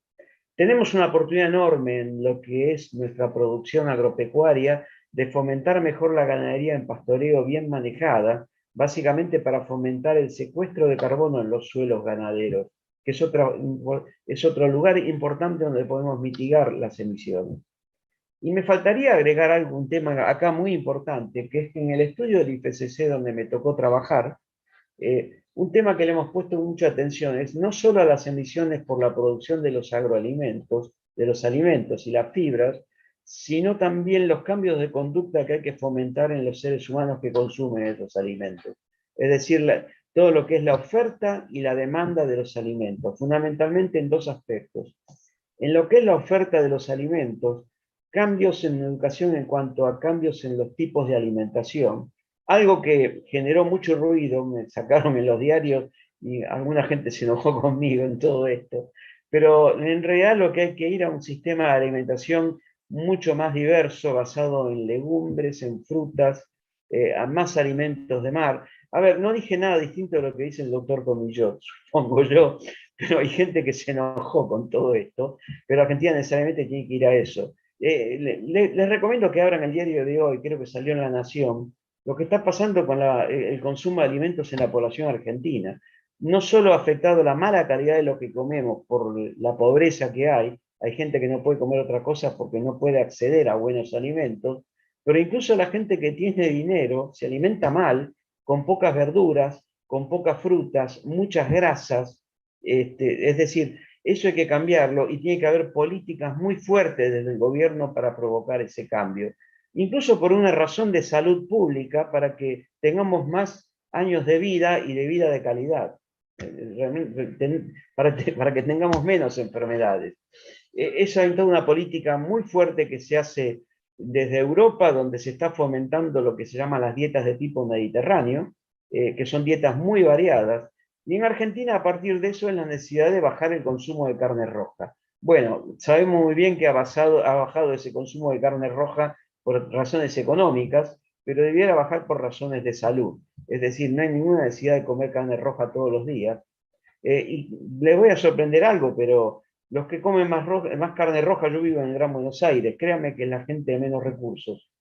[SPEAKER 2] Tenemos una oportunidad enorme en lo que es nuestra producción agropecuaria de fomentar mejor la ganadería en pastoreo bien manejada, básicamente para fomentar el secuestro de carbono en los suelos ganaderos, que es otro lugar importante donde podemos mitigar las emisiones. Y me faltaría agregar algún tema acá muy importante, que es que en el estudio del IPCC donde me tocó trabajar, un tema que le hemos puesto mucha atención es no solo a las emisiones por la producción de los agroalimentos, de los alimentos y las fibras, sino también los cambios de conducta que hay que fomentar en los seres humanos que consumen esos alimentos. Es decir, todo lo que es la oferta y la demanda de los alimentos, fundamentalmente en 2 aspectos. En lo que es la oferta de los alimentos, cambios en la educación en cuanto a cambios en los tipos de alimentación, algo que generó mucho ruido, me sacaron en los diarios y alguna gente se enojó conmigo en todo esto, pero en realidad lo que hay que ir a un sistema de alimentación mucho más diverso, basado en legumbres, en frutas, a más alimentos de mar. A ver, no dije nada distinto de lo que dice el doctor Comillot, supongo yo, pero hay gente que se enojó con todo esto, pero Argentina necesariamente tiene que ir a eso. Les recomiendo que abran el diario de hoy, creo que salió en La Nación, lo que está pasando con el consumo de alimentos en la población argentina. No solo ha afectado la mala calidad de lo que comemos por la pobreza que hay gente que no puede comer otra cosa porque no puede acceder a buenos alimentos, pero incluso la gente que tiene dinero se alimenta mal, con pocas verduras, con pocas frutas, muchas grasas, es decir, eso hay que cambiarlo y tiene que haber políticas muy fuertes desde el gobierno para provocar ese cambio. Incluso por una razón de salud pública, para que tengamos más años de vida y de vida de calidad, para que tengamos menos enfermedades. Esa es toda una política muy fuerte que se hace desde Europa, donde se está fomentando lo que se llama las dietas de tipo mediterráneo, que son dietas muy variadas. Y en Argentina, a partir de eso, es la necesidad de bajar el consumo de carne roja. Bueno, sabemos muy bien que ha bajado ese consumo de carne roja por razones económicas, pero debiera bajar por razones de salud. Es decir, no hay ninguna necesidad de comer carne roja todos los días. Y le voy a sorprender algo, pero los que comen más carne roja, yo vivo en el Gran Buenos Aires, créanme que la gente de menos recursos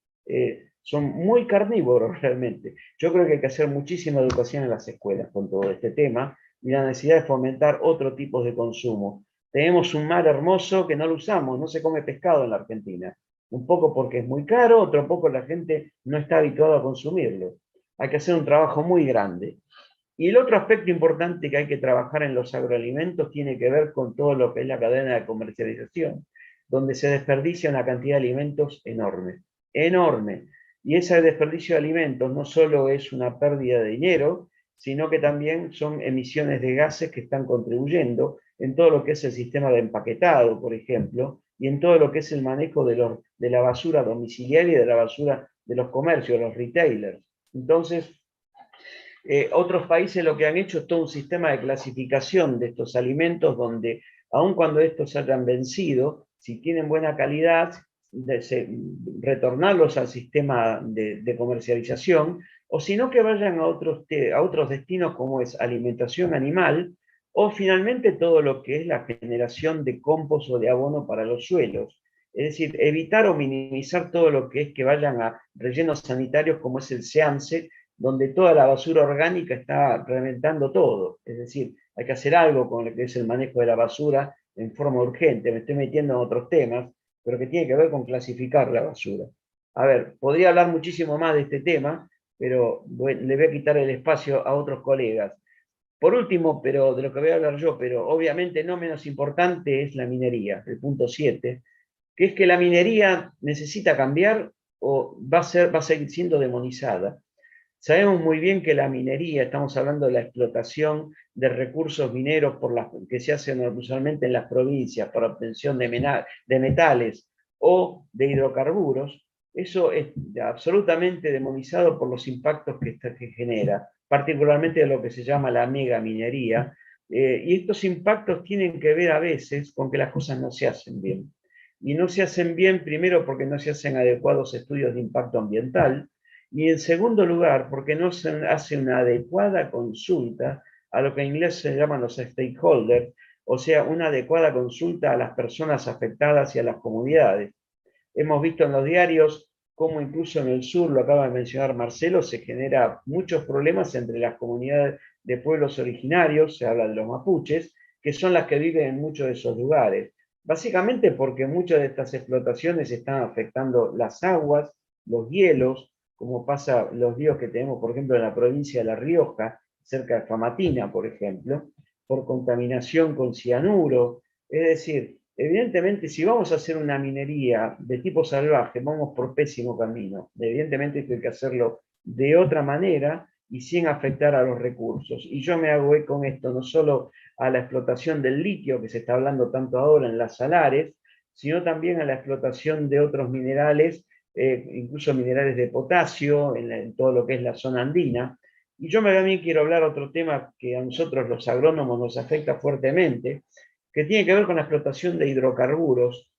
[SPEAKER 2] son muy carnívoros realmente. Yo creo que hay que hacer muchísima educación en las escuelas con todo este tema y la necesidad de fomentar otro tipo de consumo. Tenemos un mar hermoso que no lo usamos, no se come pescado en la Argentina. Un poco porque es muy caro, otro poco la gente no está habituada a consumirlo. Hay que hacer un trabajo muy grande. Y el otro aspecto importante que hay que trabajar en los agroalimentos tiene que ver con todo lo que es la cadena de comercialización, donde se desperdicia una cantidad de alimentos enorme, enorme. Y ese desperdicio de alimentos no solo es una pérdida de dinero, sino que también son emisiones de gases que están contribuyendo en todo lo que es el sistema de empaquetado, por ejemplo, y en todo lo que es el manejo de la basura domiciliaria y de la basura de los comercios, los retailers. Entonces, otros países lo que han hecho es todo un sistema de clasificación de estos alimentos donde, aun cuando estos hayan vencido, si tienen buena calidad, retornarlos al sistema de comercialización, o si no que vayan a otros destinos como es alimentación animal, o finalmente todo lo que es la generación de compost o de abono para los suelos. Es decir, evitar o minimizar todo lo que es que vayan a rellenos sanitarios como es el SEAMSE, donde toda la basura orgánica está reventando todo. Es decir, hay que hacer algo con lo que es el manejo de la basura en forma urgente. Me estoy metiendo en otros temas, pero que tiene que ver con clasificar la basura. A ver, podría hablar muchísimo más de este tema, pero le voy a quitar el espacio a otros colegas. Por último, pero de lo que voy a hablar yo, pero obviamente no menos importante, es la minería, el punto 7, que es que la minería necesita cambiar o va a seguir siendo demonizada. Sabemos muy bien que la minería, estamos hablando de la explotación de recursos mineros que se hacen usualmente en las provincias para obtención de metales o de hidrocarburos, eso es absolutamente demonizado por los impactos que genera, particularmente de lo que se llama la megaminería, y estos impactos tienen que ver a veces con que las cosas no se hacen bien. Y no se hacen bien primero porque no se hacen adecuados estudios de impacto ambiental, y en segundo lugar, porque no se hace una adecuada consulta a lo que en inglés se llaman los stakeholders, o sea, una adecuada consulta a las personas afectadas y a las comunidades. Hemos visto en los diarios cómo incluso en el sur, lo acaba de mencionar Marcelo, se genera muchos problemas entre las comunidades de pueblos originarios, se habla de los mapuches, que son las que viven en muchos de esos lugares. Básicamente porque muchas de estas explotaciones están afectando las aguas, los hielos, como pasa los ríos que tenemos, por ejemplo, en la provincia de La Rioja, cerca de Famatina, por ejemplo, por contaminación con cianuro. Es decir, evidentemente, si vamos a hacer una minería de tipo salvaje, vamos por pésimo camino. Evidentemente, esto hay que hacerlo de otra manera y sin afectar a los recursos. Y yo me hago eco con esto, no solo a la explotación del litio, que se está hablando tanto ahora en las salares, sino también a la explotación de otros minerales, incluso minerales de potasio, en todo lo que es la zona andina. Y yo también quiero hablar otro tema que a nosotros los agrónomos nos afecta fuertemente, que tiene que ver con la explotación de hidrocarburos,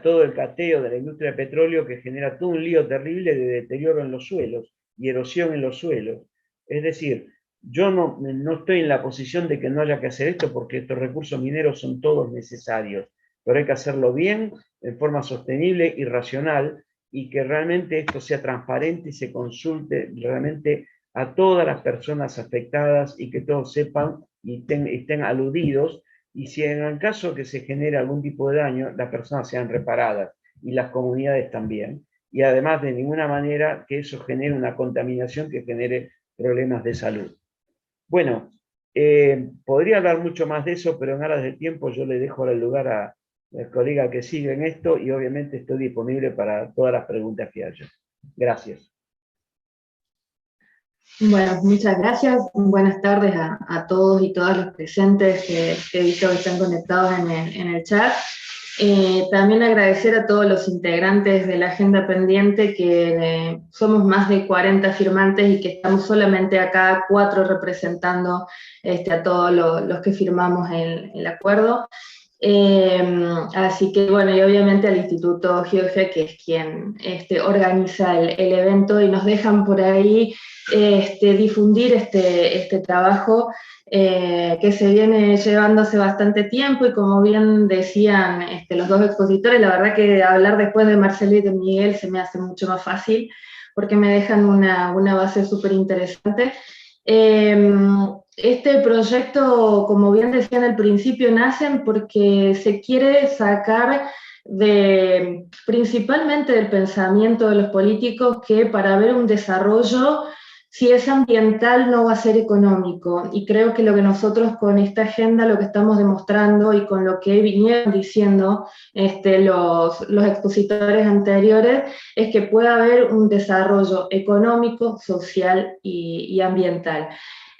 [SPEAKER 2] todo el cateo de la industria de petróleo que genera todo un lío terrible de deterioro en los suelos y erosión en los suelos. Es decir, yo no estoy en la posición de que no haya que hacer esto porque estos recursos mineros son todos necesarios, pero hay que hacerlo bien, en forma sostenible y racional, y que realmente esto sea transparente y se consulte realmente a todas las personas afectadas y que todos sepan y estén aludidos, y si en el caso que se genere algún tipo de daño, las personas sean reparadas y las comunidades también. Y además de ninguna manera que eso genere una contaminación que genere problemas de salud. Bueno, podría hablar mucho más de eso, pero en aras del tiempo yo le dejo el lugar al colega que sigue en esto y obviamente estoy disponible para todas las preguntas que haya. Gracias.
[SPEAKER 5] Bueno, muchas gracias. Buenas tardes a todos y todas los presentes que he visto que están conectados en el chat. También agradecer a todos los integrantes de la Agenda Pendiente, que somos más de 40 firmantes y que estamos solamente acá 4 representando a todos los que firmamos el acuerdo. Así que bueno, y obviamente al Instituto GeoGe, que es quien organiza el evento, y nos dejan por ahí difundir este trabajo que se viene llevando hace bastante tiempo, y como bien decían los dos expositores, la verdad que hablar después de Marcelo y de Miguel se me hace mucho más fácil, porque me dejan una base súper interesante. Este proyecto, como bien decían al principio, nacen porque se quiere sacar principalmente del pensamiento de los políticos que para ver un desarrollo, si es ambiental, no va a ser económico. Y creo que lo que nosotros con esta agenda, lo que estamos demostrando y con lo que vinieron diciendo los expositores anteriores, es que puede haber un desarrollo económico, social y ambiental.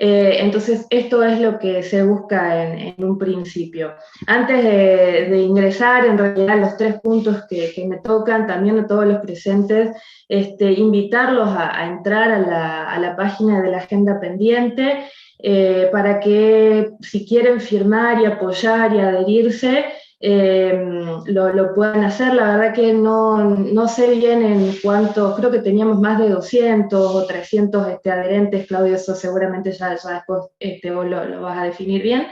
[SPEAKER 5] Entonces, esto es lo que se busca en un principio. Antes de ingresar, en realidad, los 3 puntos que me tocan, también a todos los presentes, invitarlos a entrar a la página de la Agenda Pendiente, para que si quieren firmar y apoyar y adherirse, lo puedan hacer. La verdad que no sé bien en cuánto, creo que teníamos más de 200 o 300 adherentes, Claudio, eso seguramente ya después vos lo vas a definir bien,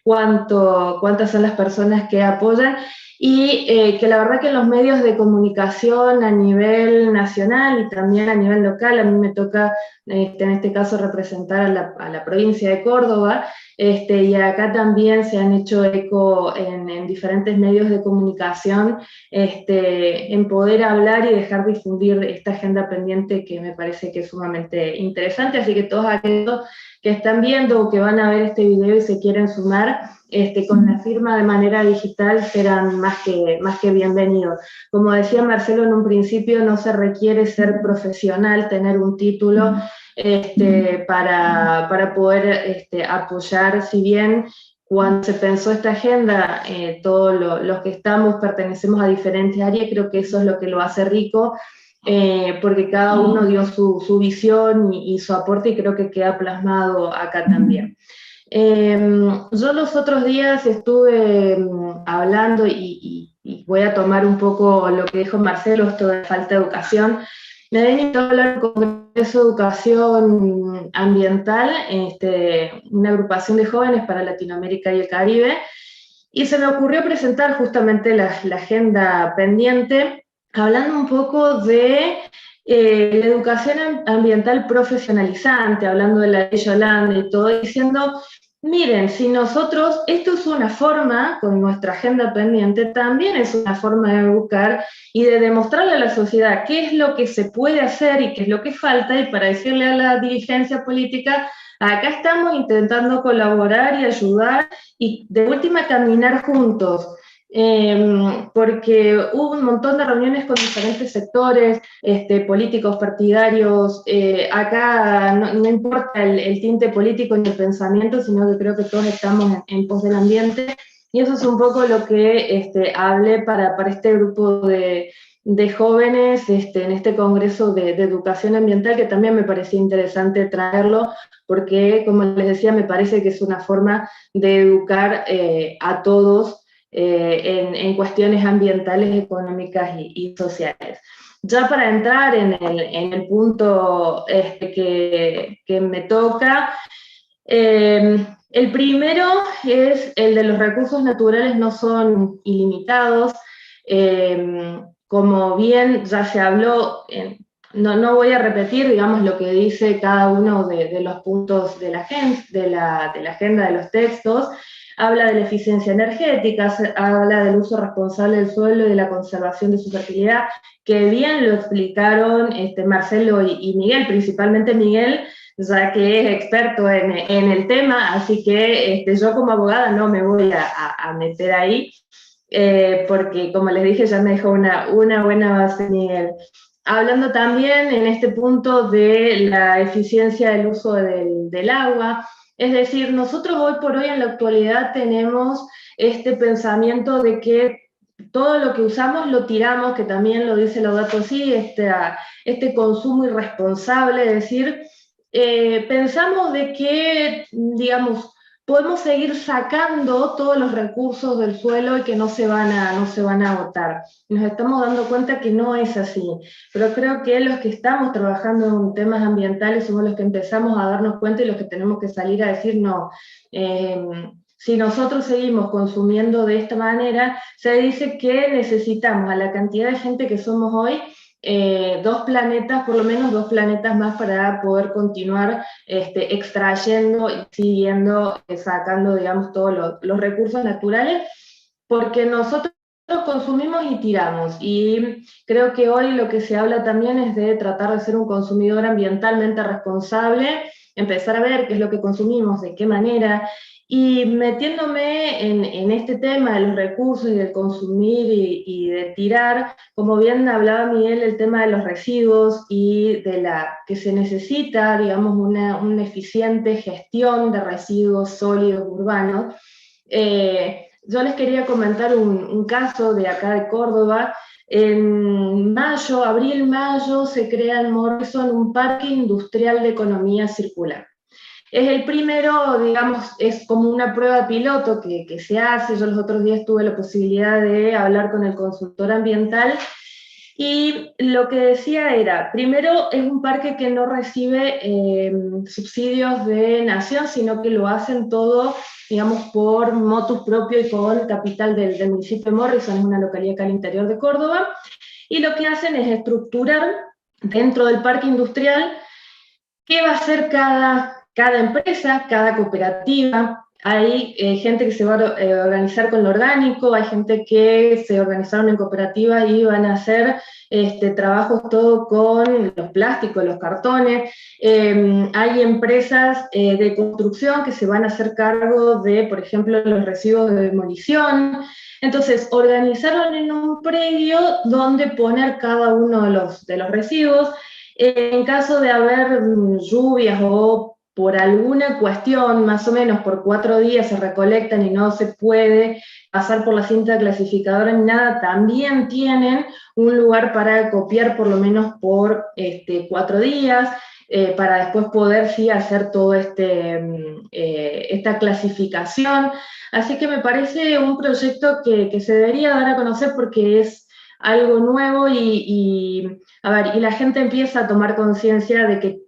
[SPEAKER 5] cuántas son las personas que apoyan, y que la verdad que los medios de comunicación a nivel nacional y también a nivel local, a mí me toca en este caso representar a la provincia de Córdoba, y acá también se han hecho eco en diferentes medios de comunicación, en poder hablar y dejar difundir esta agenda pendiente, que me parece que es sumamente interesante. Así que todos aquellos que están viendo o que van a ver este video y se quieren sumar con la firma de manera digital, serán más que bienvenidos. Como decía Marcelo en un principio, no se requiere ser profesional, tener un título para poder apoyar. Si bien cuando se pensó esta agenda, todos los que pertenecemos a diferentes áreas, creo que eso es lo que lo hace rico, porque cada uno dio su visión y su aporte, y creo que queda plasmado acá también. Yo los otros días estuve hablando, y voy a tomar un poco lo que dijo Marcelo, esto de falta de educación. Me habían invitado a hablar en el Congreso de Educación Ambiental, una agrupación de jóvenes para Latinoamérica y el Caribe, y se me ocurrió presentar justamente la agenda pendiente, hablando un poco de la educación ambiental profesionalizante, hablando de la ley Yolanda y todo, diciendo, miren, si nosotros, esto es una forma, con nuestra agenda pendiente, también es una forma de educar y de demostrarle a la sociedad qué es lo que se puede hacer y qué es lo que falta, y para decirle a la dirigencia política, acá estamos intentando colaborar y ayudar, y de última caminar juntos. Porque hubo un montón de reuniones con diferentes sectores, políticos, partidarios. Acá no importa el tinte político ni el pensamiento, sino que creo que todos estamos en pos del ambiente, y eso es un poco lo que hablé para este grupo de jóvenes en este Congreso de Educación Ambiental, que también me parecía interesante traerlo, porque, como les decía, me parece que es una forma de educar a todos en cuestiones ambientales, económicas y sociales. Ya para entrar en el punto que me toca, el primero es el de los recursos naturales no son ilimitados. Como bien ya se habló, no voy a repetir, digamos, lo que dice cada uno de los puntos de la agenda de los textos. Habla de la eficiencia energética, habla del uso responsable del suelo y de la conservación de su fertilidad, que bien lo explicaron Marcelo y Miguel, principalmente Miguel, ya que es experto en el tema, así que yo como abogada no me voy a meter ahí, porque como les dije ya me dejó una buena base Miguel. Hablando también en este punto de la eficiencia del uso del agua. Es decir, nosotros hoy por hoy en la actualidad tenemos este pensamiento de que todo lo que usamos lo tiramos, que también lo dice Laudato Si, este consumo irresponsable, es decir, pensamos de que, digamos, podemos seguir sacando todos los recursos del suelo y que no se van a agotar. Nos estamos dando cuenta que no es así, pero creo que los que estamos trabajando en temas ambientales somos los que empezamos a darnos cuenta y los que tenemos que salir a decir no. Si nosotros seguimos consumiendo de esta manera, se dice que necesitamos a la cantidad de gente que somos hoy, 2 planetas, por lo menos 2 planetas más para poder continuar extrayendo y siguiendo, sacando, digamos, todos los recursos naturales, porque nosotros consumimos y tiramos, y creo que hoy lo que se habla también es de tratar de ser un consumidor ambientalmente responsable, empezar a ver qué es lo que consumimos, de qué manera, y metiéndome en este tema de los recursos y del consumir y de tirar, como bien hablaba Miguel, el tema de los residuos y de que se necesita, digamos, una eficiente gestión de residuos sólidos urbanos. Yo les quería comentar un caso de acá de Córdoba. En abril-mayo, se crea en Morrison un parque industrial de economía circular. Es el primero, digamos, es como una prueba piloto que se hace. Yo los otros días tuve la posibilidad de hablar con el consultor ambiental, y lo que decía era, primero, es un parque que no recibe subsidios de nación, sino que lo hacen todo, digamos, por motus propio y con capital del municipio de Morrison, es una localidad acá al interior de Córdoba, y lo que hacen es estructurar dentro del parque industrial qué va a hacer cada empresa, cada cooperativa. Hay gente que se va a organizar con lo orgánico, hay gente que se organizaron en cooperativa y van a hacer trabajos todo con los plásticos, los cartones. Hay empresas de construcción que se van a hacer cargo de, por ejemplo, los residuos de demolición. Entonces, organizaron en un predio donde poner cada uno de los residuos. En caso de haber lluvias o por alguna cuestión, más o menos por 4 días se recolectan y no se puede pasar por la cinta clasificadora ni nada, también tienen un lugar para copiar por lo menos por 4 días, para después poder sí hacer toda esta clasificación. Así que me parece un proyecto que se debería dar a conocer porque es algo nuevo y la gente empieza a tomar conciencia de que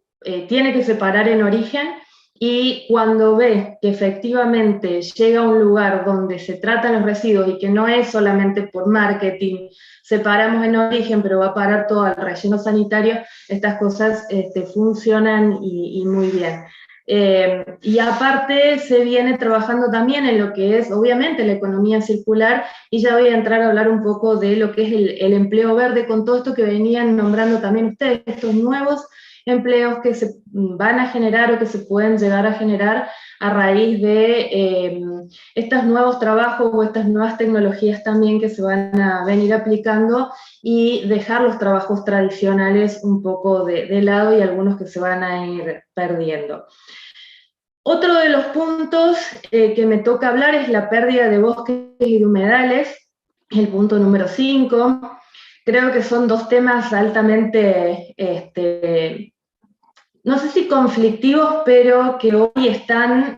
[SPEAKER 5] tiene que separar en origen, y cuando ve que efectivamente llega a un lugar donde se tratan los residuos y que no es solamente por marketing, separamos en origen, pero va a parar todo al relleno sanitario, estas cosas funcionan y muy bien. Y aparte se viene trabajando también en lo que es obviamente la economía circular, y ya voy a entrar a hablar un poco de lo que es el empleo verde, con todo esto que venían nombrando también ustedes, estos nuevos empleos que se van a generar o que se pueden llegar a generar a raíz de estos nuevos trabajos o estas nuevas tecnologías también que se van a venir aplicando, y dejar los trabajos tradicionales un poco de lado y algunos que se van a ir perdiendo. Otro de los puntos que me toca hablar es la pérdida de bosques y de humedales, el punto número 5. Creo que son 2 temas altamente, no sé si conflictivos, pero que hoy están,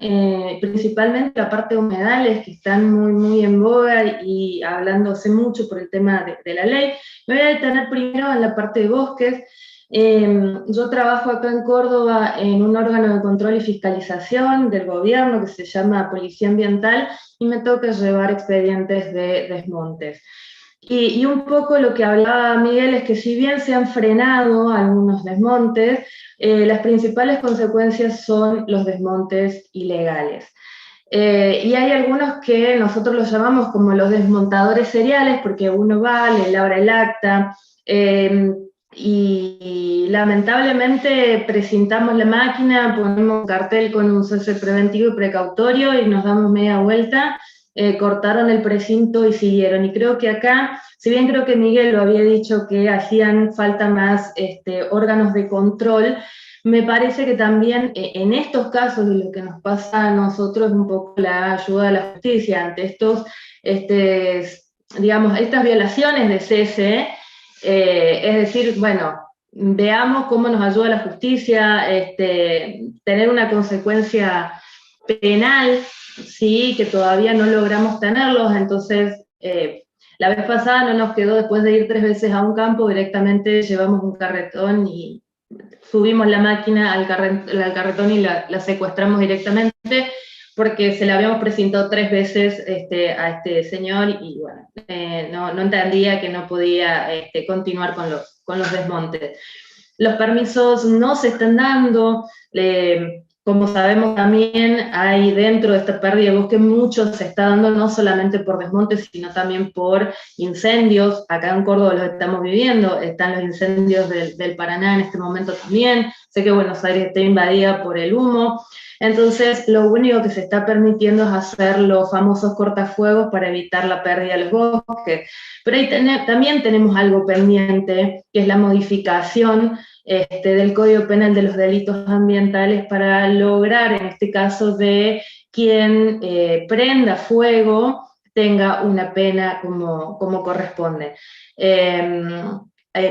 [SPEAKER 5] principalmente la parte de humedales, que están muy, muy en boga y hablándose mucho por el tema de la ley. Me voy a detener primero en la parte de bosques. Yo trabajo acá en Córdoba en un órgano de control y fiscalización del gobierno que se llama Policía Ambiental, y me toca llevar expedientes de desmontes. Y un poco lo que hablaba Miguel es que si bien se han frenado algunos desmontes, las principales consecuencias son los desmontes ilegales. Y hay algunos que nosotros los llamamos como los desmontadores seriales, porque uno va, le labra el acta, y lamentablemente precintamos la máquina, ponemos un cartel con un cese preventivo y precautorio y nos damos media vuelta, cortaron el precinto y siguieron. Y creo que acá, si bien creo que Miguel lo había dicho que hacían falta más órganos de control, me parece que también en estos casos, y lo que nos pasa a nosotros, un poco la ayuda de la justicia ante estos, digamos, estas violaciones de cese, es decir, bueno, veamos cómo nos ayuda la justicia, tener una consecuencia penal, ¿sí? Que todavía no logramos tenerlos, entonces la vez pasada no nos quedó, después de ir 3 veces a un campo, directamente llevamos un carretón y subimos la máquina al carretón y la secuestramos directamente, porque se la habíamos presentado 3 veces a este señor, y bueno, no entendía que no podía continuar con los desmontes. Los permisos no se están dando, como sabemos también hay dentro de esta pérdida de bosque mucho se está dando no solamente por desmontes, sino también por incendios. Acá en Córdoba los estamos viviendo, están los incendios del Paraná en este momento también. Sé que Buenos Aires está invadida por el humo. Entonces, lo único que se está permitiendo es hacer los famosos cortafuegos para evitar la pérdida de los bosques. Pero ahí también tenemos algo pendiente, que es la modificación del Código Penal de los delitos ambientales para lograr, en este caso, de quien prenda fuego tenga una pena como corresponde.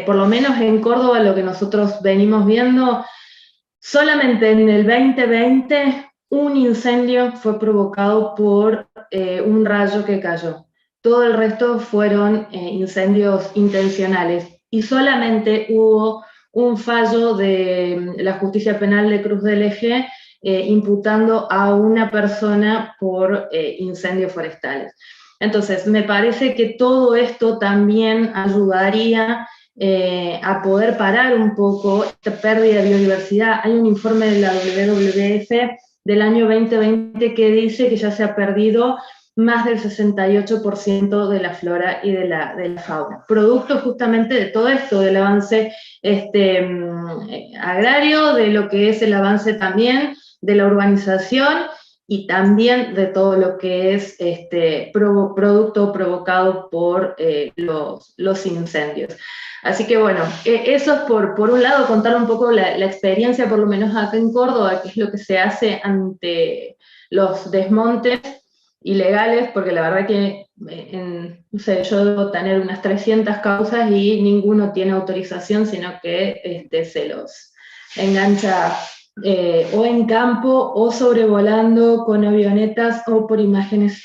[SPEAKER 5] Por lo menos en Córdoba, lo que nosotros venimos viendo, solamente en el 2020 un incendio fue provocado por un rayo que cayó. Todo el resto fueron incendios intencionales, y solamente hubo un fallo de la Justicia Penal de Cruz del Eje imputando a una persona por incendios forestales. Entonces, me parece que todo esto también ayudaría a poder parar un poco esta pérdida de biodiversidad. Hay un informe de la WWF del año 2020 que dice que ya se ha perdido más del 68% de la flora y de la fauna, producto justamente de todo esto, del avance agrario, de lo que es el avance también de la urbanización, y también de todo lo que es producto provocado por los incendios. Así que bueno, eso es por un lado, contar un poco la experiencia, por lo menos acá en Córdoba, qué es lo que se hace ante los desmontes ilegales, porque la verdad que, no sé, yo debo tener unas 300 causas y ninguno tiene autorización, sino que se los engancha o en campo, o sobrevolando con avionetas, o por imágenes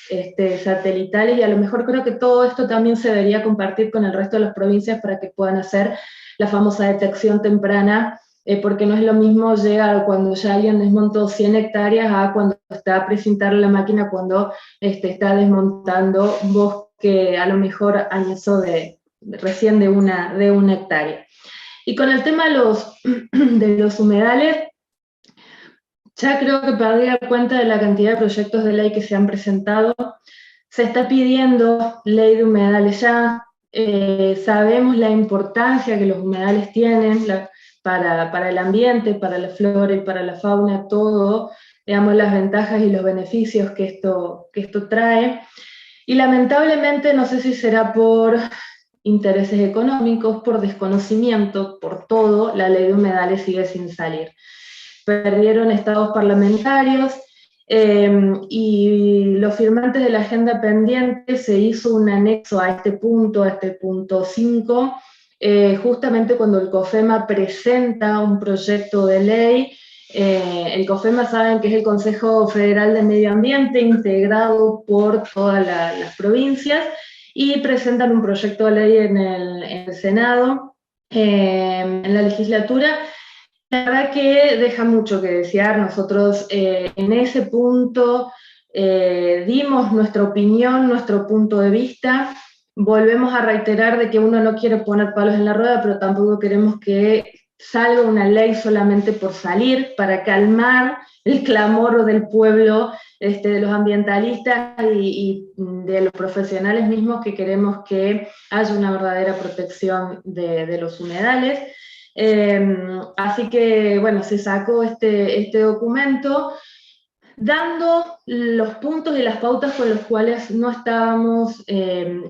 [SPEAKER 5] satelitales, y a lo mejor creo que todo esto también se debería compartir con el resto de las provincias para que puedan hacer la famosa detección temprana, porque no es lo mismo llegar cuando ya alguien desmontó 100 hectáreas a cuando está a presentar la máquina, cuando está desmontando bosque a lo mejor añezo recién de una hectárea. Y con el tema de los humedales, ya creo que perdí la cuenta de la cantidad de proyectos de ley que se han presentado. Se está pidiendo ley de humedales ya. Sabemos la importancia que los humedales tienen para el ambiente, para la flora y para la fauna, todo, digamos, las ventajas y los beneficios que esto trae. Y lamentablemente, no sé si será por intereses económicos, por desconocimiento, por todo, la ley de humedales sigue sin salir. Perdieron estados parlamentarios, y los firmantes de la agenda pendiente se hizo un anexo a este punto 5, justamente cuando el COFEMA presenta un proyecto de ley. El COFEMA, saben que es el Consejo Federal de Medio Ambiente, integrado por todas las provincias, y presentan un proyecto de ley en el Senado, en la legislatura. La verdad que deja mucho que desear. Nosotros en ese punto dimos nuestra opinión, nuestro punto de vista. Volvemos a reiterar de que uno no quiere poner palos en la rueda, pero tampoco queremos que salga una ley solamente por salir, para calmar el clamor del pueblo, de los ambientalistas y de los profesionales mismos, que queremos que haya una verdadera protección de los humedales. Así que, bueno, se sacó este documento dando los puntos y las pautas con los cuales no estábamos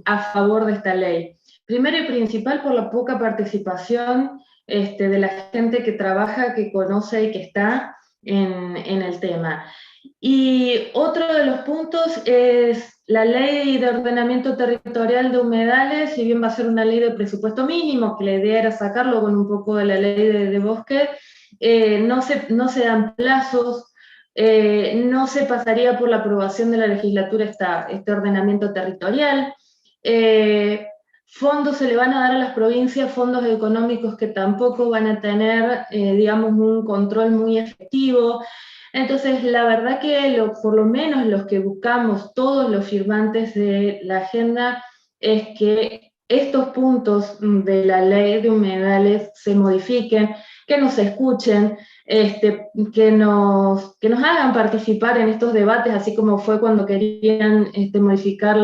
[SPEAKER 5] a favor de esta ley. Primero y principal, por la poca participación de la gente que trabaja, que conoce y que está en el tema. Y otro de los puntos es la ley de ordenamiento territorial de humedales. Si bien va a ser una ley de presupuesto mínimo, que la idea era sacarlo con un poco de la ley de bosque, no se dan plazos no se pasaría por la aprobación de la legislatura este ordenamiento territorial. Fondos se le van a dar a las provincias, fondos económicos que tampoco van a tener, digamos, un control muy efectivo. Entonces, la verdad que por lo menos los que buscamos, todos los firmantes de la agenda, es que estos puntos de la ley de humedales se modifiquen, que nos escuchen, que nos hagan participar en estos debates, así como fue cuando querían modificar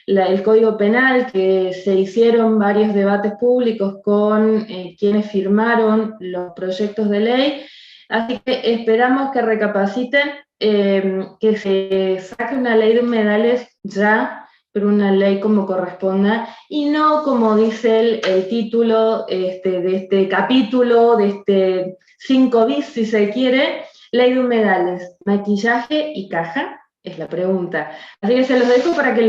[SPEAKER 5] el Código Penal, que se hicieron varios debates públicos con quienes firmaron los proyectos de ley. Así que esperamos que recapaciten, que se saque una ley de humedales ya, pero una ley como corresponda, y no como dice el título de este capítulo, de este 5 bis, si se quiere, ley de humedales, maquillaje y caja, es la pregunta. Así que se los dejo para que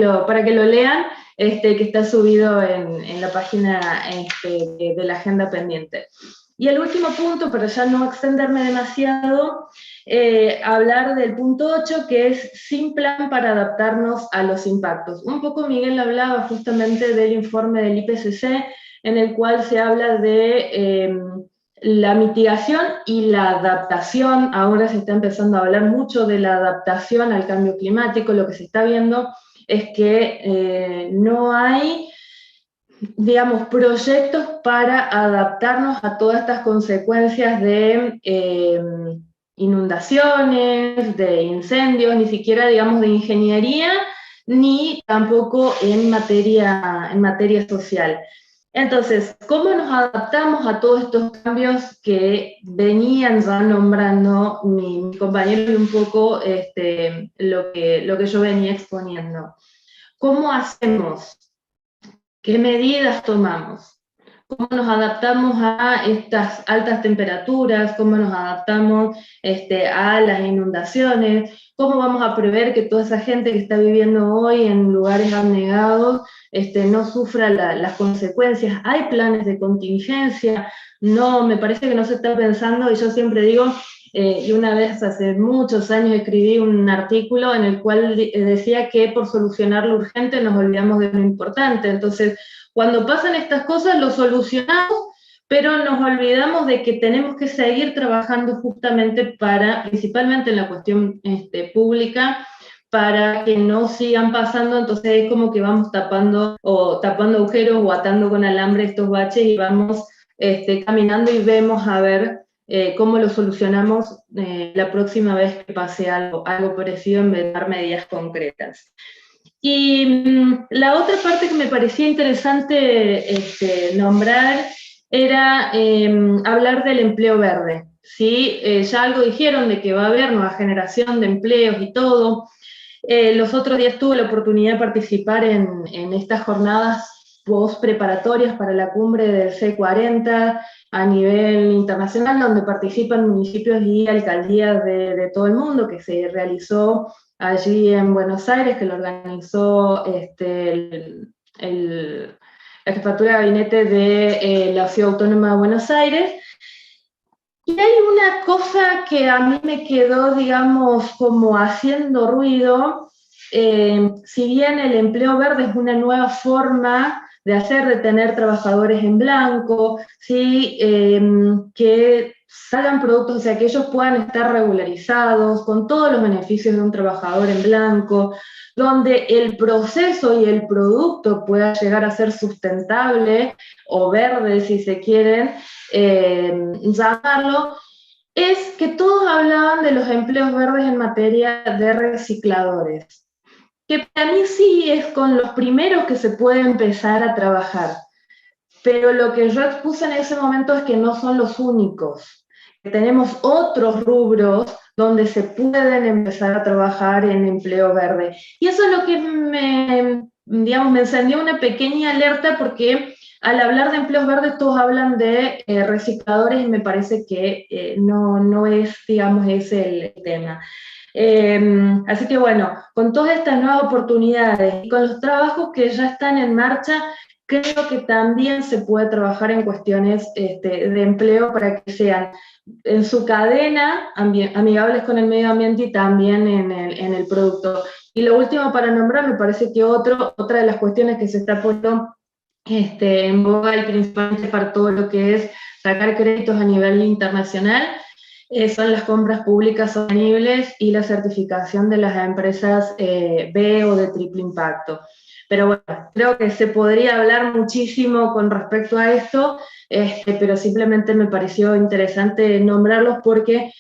[SPEAKER 5] lo lean, que está subido en la página de la agenda pendiente. Y el último punto, para ya no extenderme demasiado, hablar del punto 8, que es sin plan para adaptarnos a los impactos. Un poco Miguel hablaba justamente del informe del IPCC, en el cual se habla de la mitigación y la adaptación. Ahora se está empezando a hablar mucho de la adaptación al cambio climático. Lo que se está viendo es que no hay, digamos, proyectos para adaptarnos a todas estas consecuencias de inundaciones, de incendios, ni siquiera, digamos, de ingeniería, ni tampoco en materia social. Entonces, ¿cómo nos adaptamos a todos estos cambios que venían ya nombrando mi compañero y un poco lo que yo venía exponiendo? ¿Cómo hacemos? ¿Qué medidas tomamos? ¿Cómo nos adaptamos a estas altas temperaturas? ¿Cómo nos adaptamos a las inundaciones? ¿Cómo vamos a prever que toda esa gente que está viviendo hoy en lugares anegados no sufra las consecuencias? ¿Hay planes de contingencia? No, me parece que no se está pensando, y yo siempre digo, y una vez hace muchos años escribí un artículo en el cual decía que por solucionar lo urgente nos olvidamos de lo importante. Entonces, cuando pasan estas cosas lo solucionamos, pero nos olvidamos de que tenemos que seguir trabajando justamente principalmente en la cuestión pública, para que no sigan pasando. Entonces es como que vamos tapando agujeros o atando con alambre estos baches y vamos caminando y vemos a ver cómo lo solucionamos la próxima vez que pase algo parecido, en vez de dar medidas concretas. Y la otra parte que me parecía interesante nombrar era hablar del empleo verde. ¿Sí? Ya algo dijeron de que va a haber nueva generación de empleos y todo. Los otros días tuve la oportunidad de participar en estas jornadas post-preparatorias para la cumbre del C40 a nivel internacional, donde participan municipios y alcaldías de todo el mundo, que se realizó allí en Buenos Aires, que lo organizó la jefatura de gabinete de la Ciudad Autónoma de Buenos Aires. Y hay una cosa que a mí me quedó, digamos, como haciendo ruido. Si bien el empleo verde es una nueva forma de tener trabajadores en blanco, ¿sí? Que salgan productos, o sea, que ellos puedan estar regularizados con todos los beneficios de un trabajador en blanco, donde el proceso y el producto pueda llegar a ser sustentable o verde, si se quieren llamarlo, es que todos hablaban de los empleos verdes en materia de recicladores, que para mí sí es con los primeros que se puede empezar a trabajar, pero lo que yo expuse en ese momento es que no son los únicos, que tenemos otros rubros donde se pueden empezar a trabajar en empleo verde. Y eso es lo que me encendió una pequeña alerta, porque al hablar de empleos verdes todos hablan de recicladores, y me parece que no es, digamos, ese el tema. Así que bueno, con todas estas nuevas oportunidades y con los trabajos que ya están en marcha, creo que también se puede trabajar en cuestiones de empleo para que sean en su cadena amigables con el medio ambiente y también en el producto. Y lo último para nombrar, me parece que otra de las cuestiones que se está poniendo en boga y principalmente para todo lo que es sacar créditos a nivel internacional, son las compras públicas sostenibles y la certificación de las empresas B o de triple impacto. Pero bueno, creo que se podría hablar muchísimo con respecto a esto, pero simplemente me pareció interesante nombrarlos porque,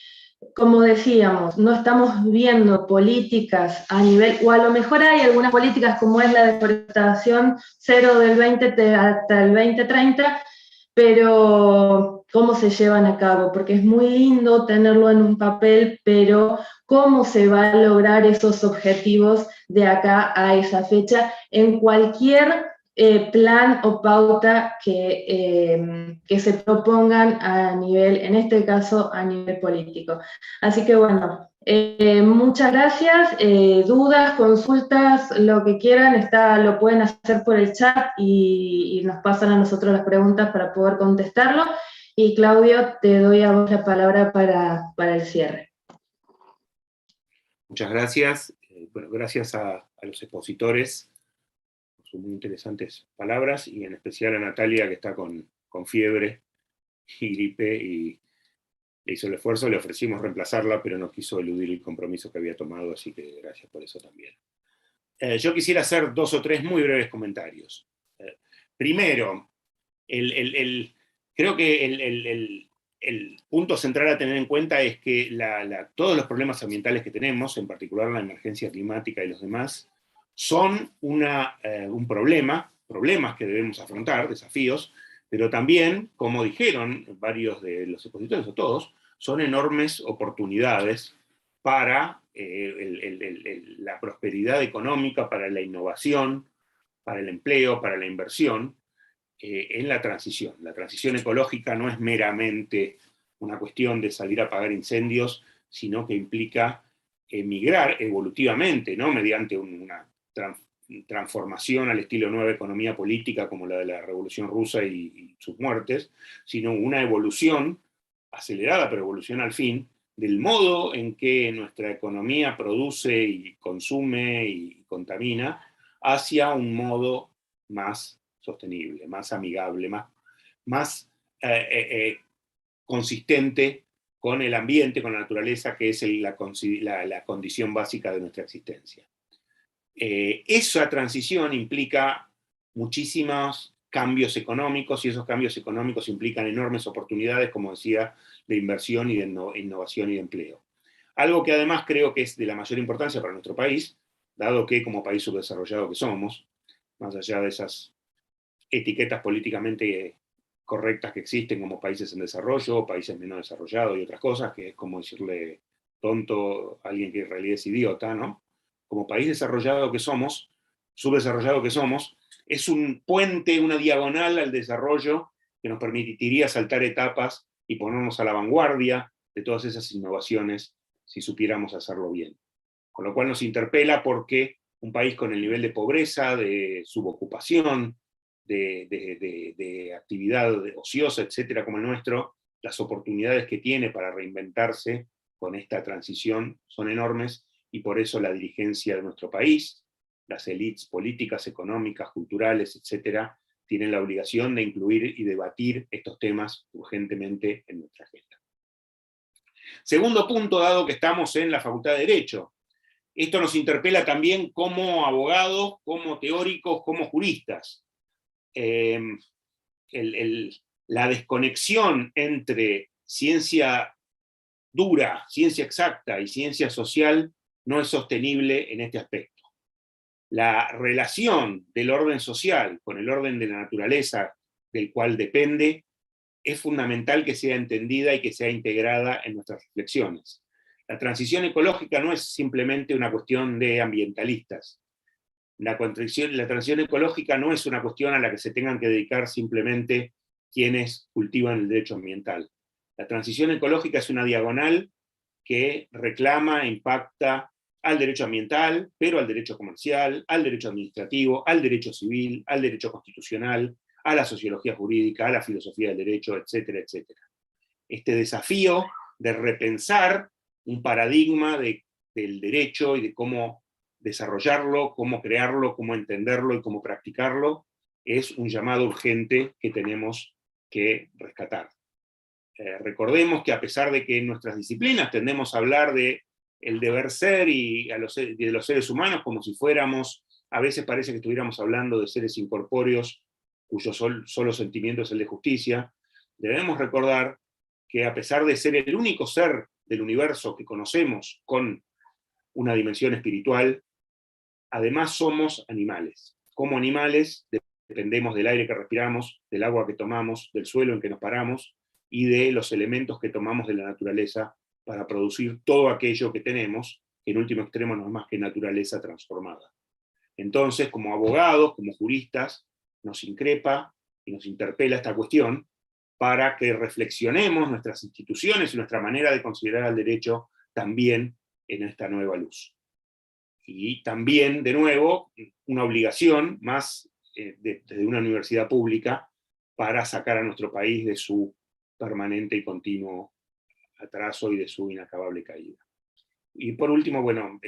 [SPEAKER 5] como decíamos, no estamos viendo políticas a nivel, o a lo mejor hay algunas políticas como es la deforestación cero del 20 hasta el 2030, pero cómo se llevan a cabo, porque es muy lindo tenerlo en un papel, pero cómo se va a lograr esos objetivos de acá a esa fecha en cualquier plan o pauta que se propongan a nivel, en este caso, a nivel político. Así que bueno, muchas gracias. Dudas, consultas, lo que quieran, lo pueden hacer por el chat y nos pasan a nosotros las preguntas para poder contestarlo. Y Claudio, te doy a vos la palabra para el cierre.
[SPEAKER 4] Muchas gracias. Bueno, gracias a los expositores por sus muy interesantes palabras, y en especial a Natalia, que está con fiebre y gripe, y le hizo el esfuerzo. Le ofrecimos reemplazarla, pero no quiso eludir el compromiso que había tomado, así que gracias por eso también. Yo quisiera hacer 2 o 3 muy breves comentarios. Primero, creo que el punto central a tener en cuenta es que todos los problemas ambientales que tenemos, en particular la emergencia climática y los demás, son problemas que debemos afrontar, desafíos, pero también, como dijeron varios de los expositores, o todos, son enormes oportunidades para la prosperidad económica, para la innovación, para el empleo, para la inversión, en la transición. La transición ecológica no es meramente una cuestión de salir a apagar incendios, sino que implica migrar evolutivamente, ¿no? Mediante una transformación al estilo nueva economía política como la de la Revolución Rusa y sus muertes, sino una evolución acelerada, pero evolución al fin, del modo en que nuestra economía produce y consume y contamina, hacia un modo más sostenible, más amigable, más consistente con el ambiente, con la naturaleza, que es la condición básica de nuestra existencia. Esa transición implica muchísimos cambios económicos, y esos cambios económicos implican enormes oportunidades, como decía, de inversión y de innovación y de empleo. Algo que además creo que es de la mayor importancia para nuestro país, dado que como país subdesarrollado que somos, más allá de esas etiquetas políticamente correctas que existen como países en desarrollo, países menos desarrollados y otras cosas, que es como decirle tonto a alguien que en realidad es idiota, ¿no? Como país desarrollado que somos, subdesarrollado que somos, es un puente, una diagonal al desarrollo que nos permitiría saltar etapas y ponernos a la vanguardia de todas esas innovaciones si supiéramos hacerlo bien. Con lo cual nos interpela porque un país con el nivel de pobreza, de subocupación, de actividad ociosa, etcétera, como el nuestro, las oportunidades que tiene para reinventarse con esta transición son enormes, y por eso la dirigencia de nuestro país, las élites políticas, económicas, culturales, etcétera, tienen la obligación de incluir y debatir estos temas urgentemente en nuestra agenda. Segundo punto, dado que estamos en la Facultad de Derecho, esto nos interpela también como abogados, como teóricos, como juristas. La desconexión entre ciencia dura, ciencia exacta y ciencia social no es sostenible en este aspecto. La relación del orden social con el orden de la naturaleza del cual depende es fundamental que sea entendida y que sea integrada en nuestras reflexiones. La transición ecológica no es simplemente una cuestión de ambientalistas. La transición ecológica no es una cuestión a la que se tengan que dedicar simplemente quienes cultivan el derecho ambiental. La transición ecológica es una diagonal que reclama, impacta al derecho ambiental, pero al derecho comercial, al derecho administrativo, al derecho civil, al derecho constitucional, a la sociología jurídica, a la filosofía del derecho, etcétera, etcétera. Este desafío de repensar un paradigma del derecho y de cómo desarrollarlo, cómo crearlo, cómo entenderlo y cómo practicarlo, es un llamado urgente que tenemos que rescatar. Recordemos que a pesar de que en nuestras disciplinas tendemos a hablar de el deber ser y de los seres humanos como si fuéramos, a veces parece que estuviéramos hablando de seres incorpóreos cuyo solo sentimiento es el de justicia, debemos recordar que a pesar de ser el único ser del universo que conocemos con una dimensión espiritual, además somos animales. Como animales dependemos del aire que respiramos, del agua que tomamos, del suelo en que nos paramos y de los elementos que tomamos de la naturaleza para producir todo aquello que tenemos, que en último extremo no es más que naturaleza transformada. Entonces, como abogados, como juristas, nos increpa y nos interpela esta cuestión para que reflexionemos nuestras instituciones y nuestra manera de considerar al derecho también en esta nueva luz. Y también, de nuevo, una obligación más desde una universidad pública para sacar a nuestro país de su permanente y continuo atraso y de su inacabable caída. Y por último, bueno,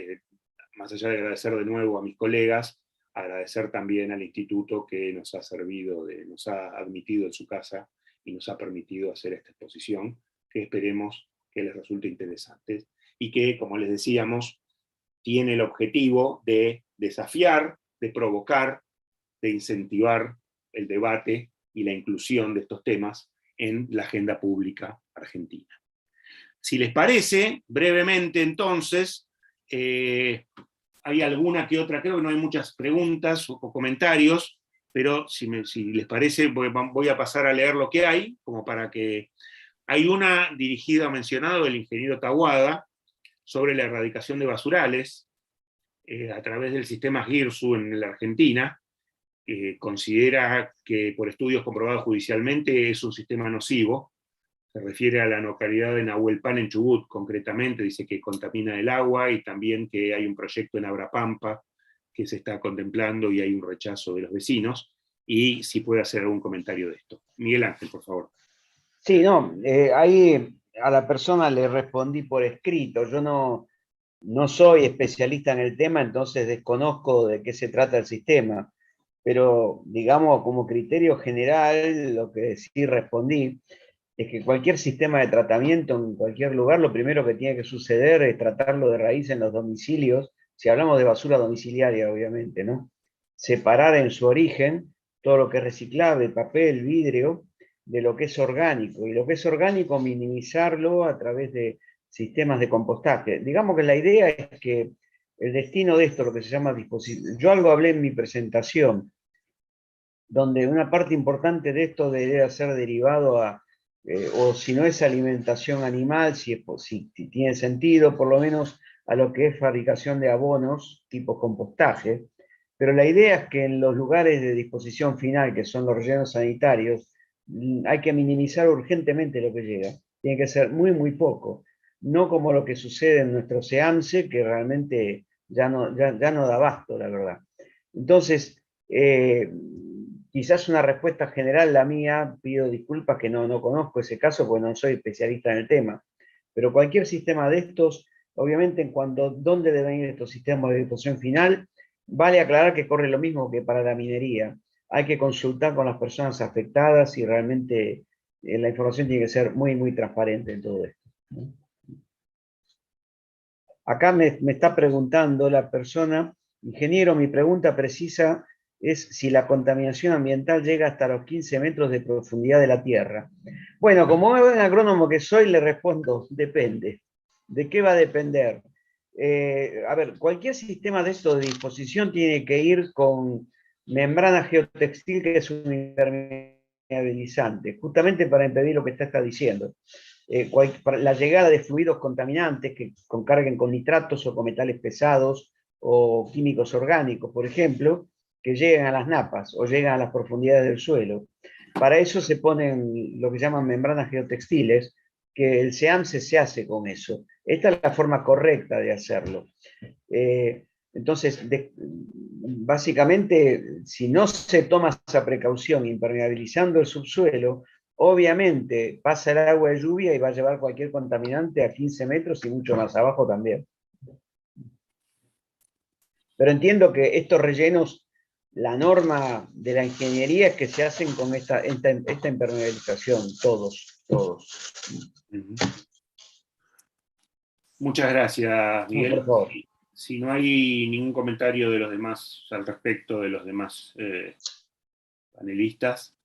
[SPEAKER 4] más allá de agradecer de nuevo a mis colegas, agradecer también al instituto que nos ha servido, nos ha admitido en su casa y nos ha permitido hacer esta exposición, que esperemos que les resulte interesante, y que, como les decíamos, tiene el objetivo de desafiar, de provocar, de incentivar el debate y la inclusión de estos temas en la agenda pública argentina. Si les parece, brevemente entonces, hay alguna que otra, creo que no hay muchas preguntas o comentarios, pero si les parece voy a pasar a leer lo que hay, como para que... Hay una dirigida, mencionado, del ingeniero Taboada, sobre la erradicación de basurales, a través del sistema GIRSU en la Argentina. Considera que por estudios comprobados judicialmente es un sistema nocivo. Se refiere a la localidad de Nahuelpan en Chubut, concretamente, dice que contamina el agua, y también que hay un proyecto en Abrapampa que se está contemplando y hay un rechazo de los vecinos, y si puede hacer algún comentario de esto. Miguel Ángel, por favor.
[SPEAKER 2] Sí, no, ahí a la persona le respondí por escrito. Yo no soy especialista en el tema, entonces desconozco de qué se trata el sistema, pero digamos como criterio general, lo que sí respondí es que cualquier sistema de tratamiento en cualquier lugar, lo primero que tiene que suceder es tratarlo de raíz en los domicilios, si hablamos de basura domiciliaria, obviamente, ¿no? Separar en su origen todo lo que es reciclable, papel, vidrio, de lo que es orgánico, y lo que es orgánico minimizarlo a través de sistemas de compostaje. Digamos que la idea es que el destino de esto, lo que se llama disposición, yo algo hablé en mi presentación, donde una parte importante de esto debería ser derivado a, o si no es alimentación animal, si tiene sentido, por lo menos a lo que es fabricación de abonos tipo compostaje, pero la idea es que en los lugares de disposición final, que son los rellenos sanitarios, hay que minimizar urgentemente lo que llega, tiene que ser muy, muy poco, no como lo que sucede en nuestro SEAMSE, que realmente ya no da abasto, la verdad. Entonces, quizás una respuesta general la mía, pido disculpas que no conozco ese caso porque no soy especialista en el tema, pero cualquier sistema de estos, obviamente en cuanto a dónde deben ir estos sistemas de disposición final, vale aclarar que corre lo mismo que para la minería. Hay que consultar con las personas afectadas y realmente la información tiene que ser muy, muy transparente en todo esto, ¿no? Acá me está preguntando la persona, ingeniero, mi pregunta precisa es si la contaminación ambiental llega hasta los 15 metros de profundidad de la Tierra. Bueno, como buen agrónomo que soy, le respondo, depende. ¿De qué va a depender? A ver, cualquier sistema de esto de disposición tiene que ir con membrana geotextil, que es un impermeabilizante, justamente para impedir lo que está diciendo. La llegada de fluidos contaminantes que carguen con nitratos o con metales pesados o químicos orgánicos, por ejemplo, que lleguen a las napas o llegan a las profundidades del suelo. Para eso se ponen lo que llaman membranas geotextiles, que el SEAMSE se hace con eso. Esta es la forma correcta de hacerlo. Entonces, básicamente, si no se toma esa precaución impermeabilizando el subsuelo, obviamente pasa el agua de lluvia y va a llevar cualquier contaminante a 15 metros y mucho más abajo también. Pero entiendo que estos rellenos, la norma de la ingeniería es que se hacen con esta impermeabilización, todos.
[SPEAKER 4] Muchas gracias, Miguel.
[SPEAKER 2] No, por favor.
[SPEAKER 4] Si no hay ningún comentario de los demás al respecto de los demás panelistas,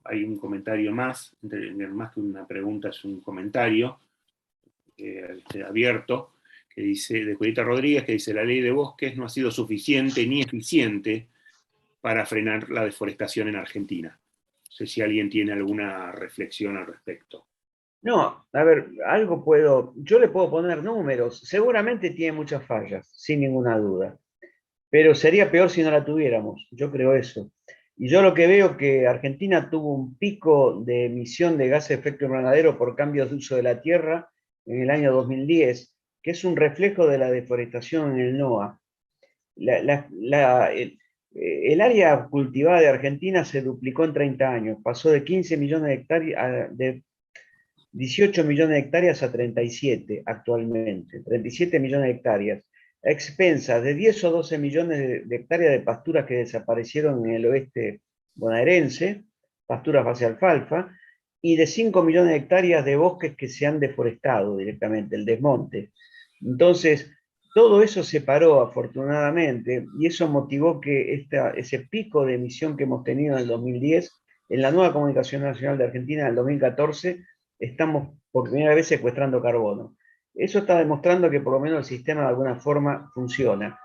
[SPEAKER 4] hay un comentario más, más que una pregunta, es un comentario abierto, que dice, de Julieta Rodríguez, que dice: la ley de bosques no ha sido suficiente ni eficiente para frenar la deforestación en Argentina. No sé si alguien tiene alguna reflexión al respecto.
[SPEAKER 2] No, a ver, yo le puedo poner números, seguramente tiene muchas fallas, sin ninguna duda, pero sería peor si no la tuviéramos, yo creo eso. Y yo lo que veo que Argentina tuvo un pico de emisión de gases de efecto invernadero por cambios de uso de la tierra en el año 2010, que es un reflejo de la deforestación en el NOA. El área cultivada de Argentina se duplicó en 30 años, pasó de 15 millones de hectáreas, de 18 millones de hectáreas a 37 actualmente, 37 millones de hectáreas, a expensas de 10 o 12 millones de hectáreas de pasturas que desaparecieron en el oeste bonaerense, pasturas base alfalfa, y de 5 millones de hectáreas de bosques que se han deforestado directamente, el desmonte. Entonces, todo eso se paró afortunadamente, y eso motivó que ese pico de emisión que hemos tenido en el 2010, en la nueva Comunicación Nacional de Argentina, en el 2014, estamos por primera vez secuestrando carbono. Eso está demostrando que por lo menos el sistema de alguna forma funciona.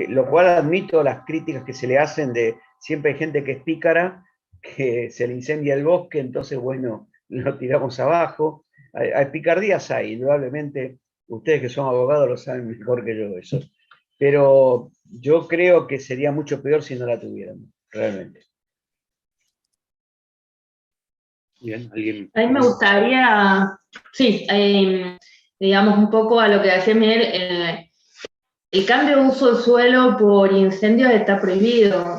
[SPEAKER 2] Lo cual admito las críticas que se le hacen de siempre hay gente que es pícara, que se le incendia el bosque, entonces bueno, lo tiramos abajo. Hay picardías ahí, indudablemente. Ustedes que son abogados lo saben mejor que yo eso. Pero yo creo que sería mucho peor si no la tuviéramos, realmente.
[SPEAKER 4] Bien, ¿alguien?
[SPEAKER 5] A mí me gustaría, sí, digamos un poco a lo que decía Miguel, el cambio de uso del suelo por incendios está prohibido.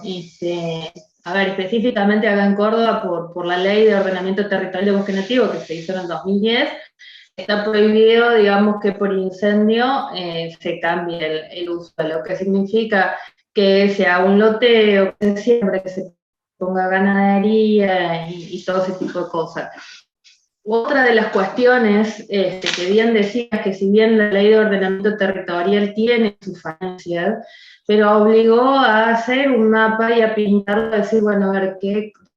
[SPEAKER 5] A ver, específicamente acá en Córdoba, por la Ley de Ordenamiento Territorial de Bosque Nativo que se hizo en el 2010, está prohibido, digamos, que por incendio se cambie el uso, lo que significa que se haga un loteo, que se siembre, que se ponga ganadería y todo ese tipo de cosas. Otra de las cuestiones que bien decías, que si bien la Ley de Ordenamiento Territorial tiene sus falencias, pero obligó a hacer un mapa y a pintarlo, a decir, bueno, a ver,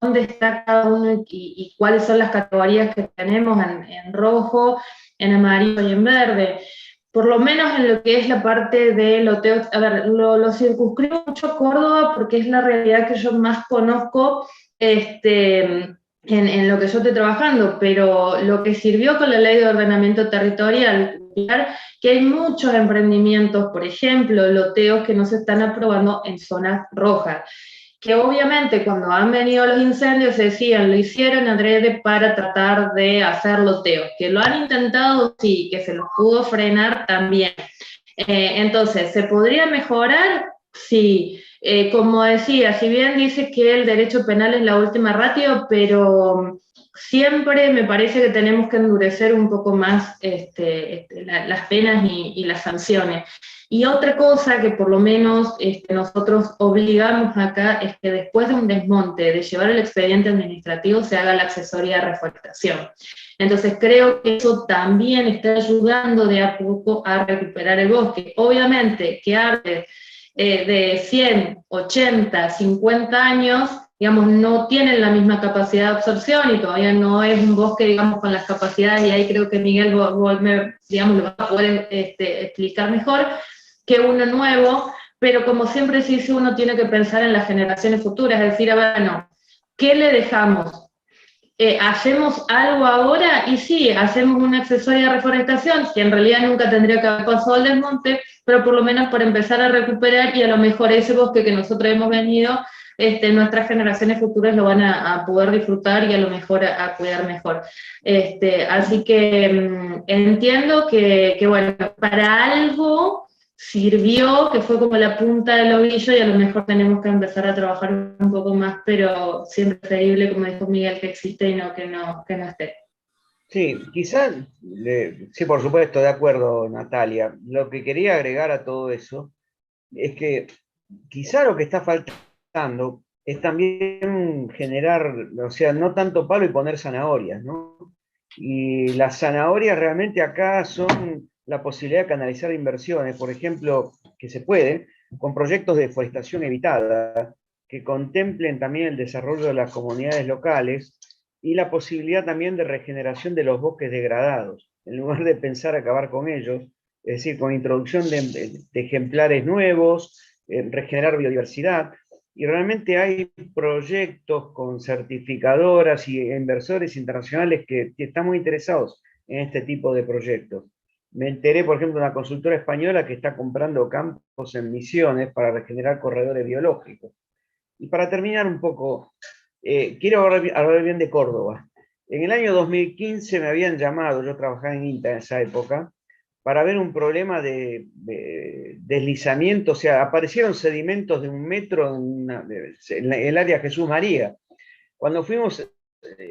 [SPEAKER 5] dónde está cada uno y cuáles son las categorías que tenemos en rojo, en amarillo y en verde. Por lo menos en lo que es la parte de loteo, a ver, lo circunscribo mucho a Córdoba porque es la realidad que yo más conozco en lo que yo estoy trabajando, pero lo que sirvió con la Ley de Ordenamiento Territorial, que hay muchos emprendimientos, por ejemplo, loteos que no se están aprobando en zonas rojas, que obviamente cuando han venido los incendios se decían, lo hicieron adrede para tratar de hacer loteos, que lo han intentado, sí, que se los pudo frenar también. Entonces, ¿se podría mejorar? Sí. Como decía, si bien dice que el derecho penal es la última ratio, pero siempre me parece que tenemos que endurecer un poco más las penas y las sanciones. Y otra cosa que por lo menos nosotros obligamos acá es que después de un desmonte, de llevar el expediente administrativo, se haga la accesoria de reforestación. Entonces creo que eso también está ayudando de a poco a recuperar el bosque. Obviamente que árboles de 100, 80, 50 años, digamos, no tienen la misma capacidad de absorción y todavía no es un bosque, digamos, con las capacidades, y ahí creo que Miguel digamos, lo va a poder explicar mejor, que uno nuevo, pero como siempre se dice, uno tiene que pensar en las generaciones futuras, es decir, bueno, ¿qué le dejamos? ¿Hacemos algo ahora? Y sí, hacemos una accesoria de reforestación, que en realidad nunca tendría que haber pasado al desmonte, pero por lo menos para empezar a recuperar y a lo mejor ese bosque que nosotros hemos venido nuestras generaciones futuras lo van a poder disfrutar y a lo mejor a cuidar mejor. Así que entiendo que, bueno, para algo sirvió, que fue como la punta del ovillo, y a lo mejor tenemos que empezar a trabajar un poco más, pero siempre preferible, como dijo Miguel, que existe y no que no esté.
[SPEAKER 2] Sí, quizás, sí, por supuesto, de acuerdo, Natalia. Lo que quería agregar a todo eso es que quizá lo que está faltando es también generar, o sea, no tanto palo y poner zanahorias, ¿no? Y las zanahorias realmente acá son la posibilidad de canalizar inversiones, por ejemplo, que se pueden, con proyectos de deforestación evitada, que contemplen también el desarrollo de las comunidades locales y la posibilidad también de regeneración de los bosques degradados, en lugar de pensar acabar con ellos, es decir, con introducción de ejemplares nuevos, regenerar biodiversidad, y realmente hay proyectos con certificadoras y inversores internacionales que están muy interesados en este tipo de proyectos. Me enteré, por ejemplo, de una consultora española que está comprando campos en Misiones para regenerar corredores biológicos. Y para terminar un poco, quiero hablar bien de Córdoba. En el año 2015 me habían llamado, yo trabajaba en INTA en esa época, para ver un problema de deslizamiento, o sea, aparecieron sedimentos de 1 metro en el área Jesús María. Cuando fuimos,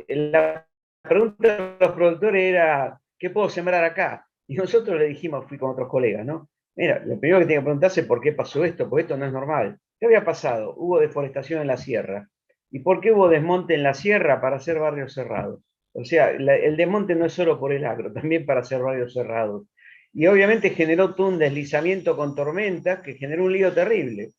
[SPEAKER 2] la pregunta de los productores era, ¿qué puedo sembrar acá? Y nosotros le dijimos, fui con otros colegas, ¿no? Mira, lo primero que tiene que preguntarse es por qué pasó esto, porque esto no es normal. ¿Qué había pasado? Hubo deforestación en la sierra. ¿Y por qué hubo desmonte en la sierra para hacer barrios cerrados? O sea, el desmonte no es solo por el agro, también para hacer barrios cerrados. Y obviamente generó todo un deslizamiento con tormentas que generó un lío terrible.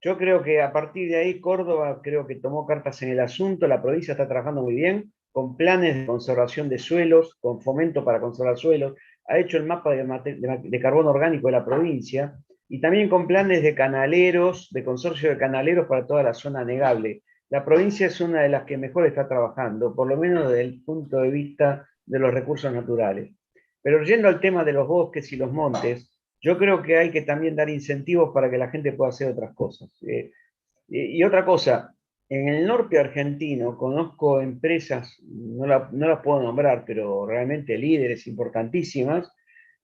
[SPEAKER 2] Yo creo que a partir de ahí Córdoba creo que tomó cartas en el asunto, la provincia está trabajando muy bien, con planes de conservación de suelos, con fomento para conservar suelos, ha hecho el mapa de carbono orgánico de la provincia, y también con planes de canaleros, de consorcio de canaleros para toda la zona anegable. La provincia es una de las que mejor está trabajando, por lo menos desde el punto de vista de los recursos naturales. Pero yendo al tema de los bosques y los montes, yo creo que hay que también dar incentivos para que la gente pueda hacer otras cosas. Y otra cosa, en el norte argentino conozco empresas, no las puedo nombrar, pero realmente líderes importantísimas,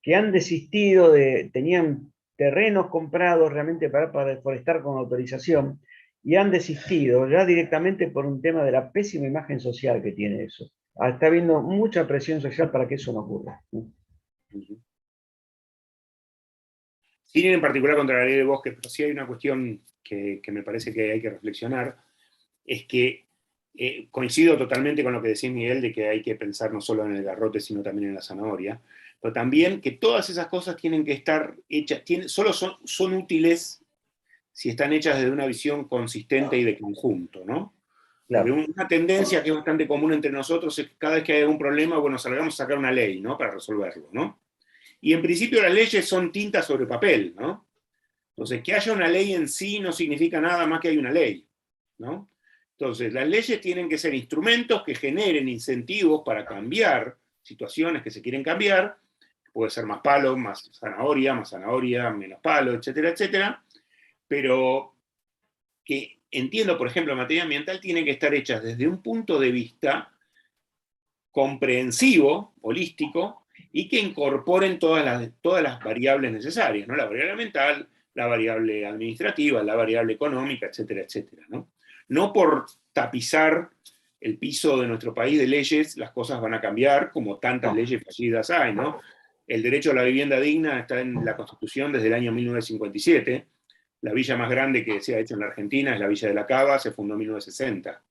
[SPEAKER 2] que han desistido tenían terrenos comprados realmente para deforestar con autorización, y han desistido ya directamente por un tema de la pésima imagen social que tiene eso. Está habiendo mucha presión social para que eso no ocurra.
[SPEAKER 4] Sin ir en particular contra la ley de bosque, pero sí hay una cuestión que me parece que hay que reflexionar, es que coincido totalmente con lo que decía Miguel, de que hay que pensar no solo en el garrote, sino también en la zanahoria, pero también que todas esas cosas tienen que estar hechas, solo son útiles si están hechas desde una visión consistente y de conjunto, ¿no?
[SPEAKER 2] Claro.
[SPEAKER 4] Porque una tendencia que es bastante común entre nosotros es que cada vez que hay algún problema, bueno, salgamos a sacar una ley, ¿no? Para resolverlo, ¿no? Y en principio las leyes son tintas sobre papel, ¿no? Entonces, que haya una ley en sí no significa nada más que hay una ley, ¿no? Entonces, las leyes tienen que ser instrumentos que generen incentivos para cambiar situaciones que se quieren cambiar, puede ser más palo, más zanahoria, menos palo, etcétera, etcétera, pero que entiendo, por ejemplo, en materia ambiental, tienen que estar hechas desde un punto de vista comprensivo, holístico, y que incorporen todas las variables necesarias, ¿no? La variable ambiental, la variable administrativa, la variable económica, etcétera, etcétera, ¿no? No por tapizar el piso de nuestro país de leyes, las cosas van a cambiar, como tantas leyes fallidas hay, ¿no? El derecho a la vivienda digna está en la Constitución desde el año 1957, la villa más grande que se ha hecho en la Argentina es la Villa de la Cava, se fundó en 1960.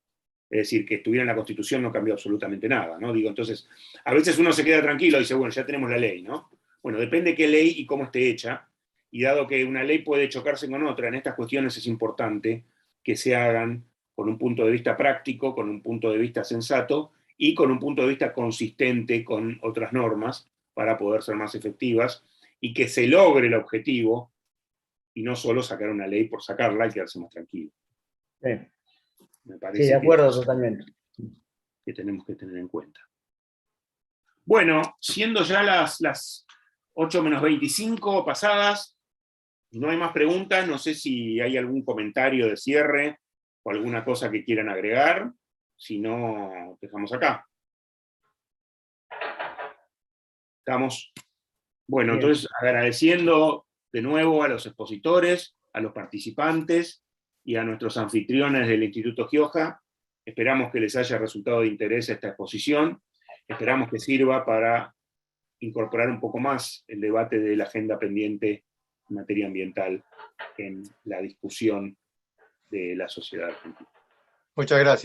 [SPEAKER 4] Es decir, que estuviera en la Constitución no cambió absolutamente nada, ¿no? Digo, entonces, a veces uno se queda tranquilo y dice, bueno, ya tenemos la ley, ¿no? Bueno, depende qué ley y cómo esté hecha, y dado que una ley puede chocarse con otra, en estas cuestiones es importante que se hagan con un punto de vista práctico, con un punto de vista sensato, y con un punto de vista consistente con otras normas, para poder ser más efectivas, y que se logre el objetivo, y no solo sacar una ley por sacarla y quedarse más tranquilo.
[SPEAKER 2] Sí.
[SPEAKER 4] Me parece
[SPEAKER 2] Sí, de acuerdo totalmente.
[SPEAKER 4] Que tenemos que tener en cuenta. Bueno, siendo ya las 8 menos 25 pasadas, no hay más preguntas, no sé si hay algún comentario de cierre o alguna cosa que quieran agregar. Si no, dejamos acá. ¿Estamos? Bueno,
[SPEAKER 2] Bien.
[SPEAKER 4] entonces agradeciendo de nuevo a los expositores, a los participantes y a nuestros anfitriones del Instituto Gioja. Esperamos que les haya resultado de interés esta exposición. Esperamos que sirva para incorporar un poco más el debate de la agenda pendiente en materia ambiental en la discusión de la sociedad argentina.
[SPEAKER 3] Muchas gracias.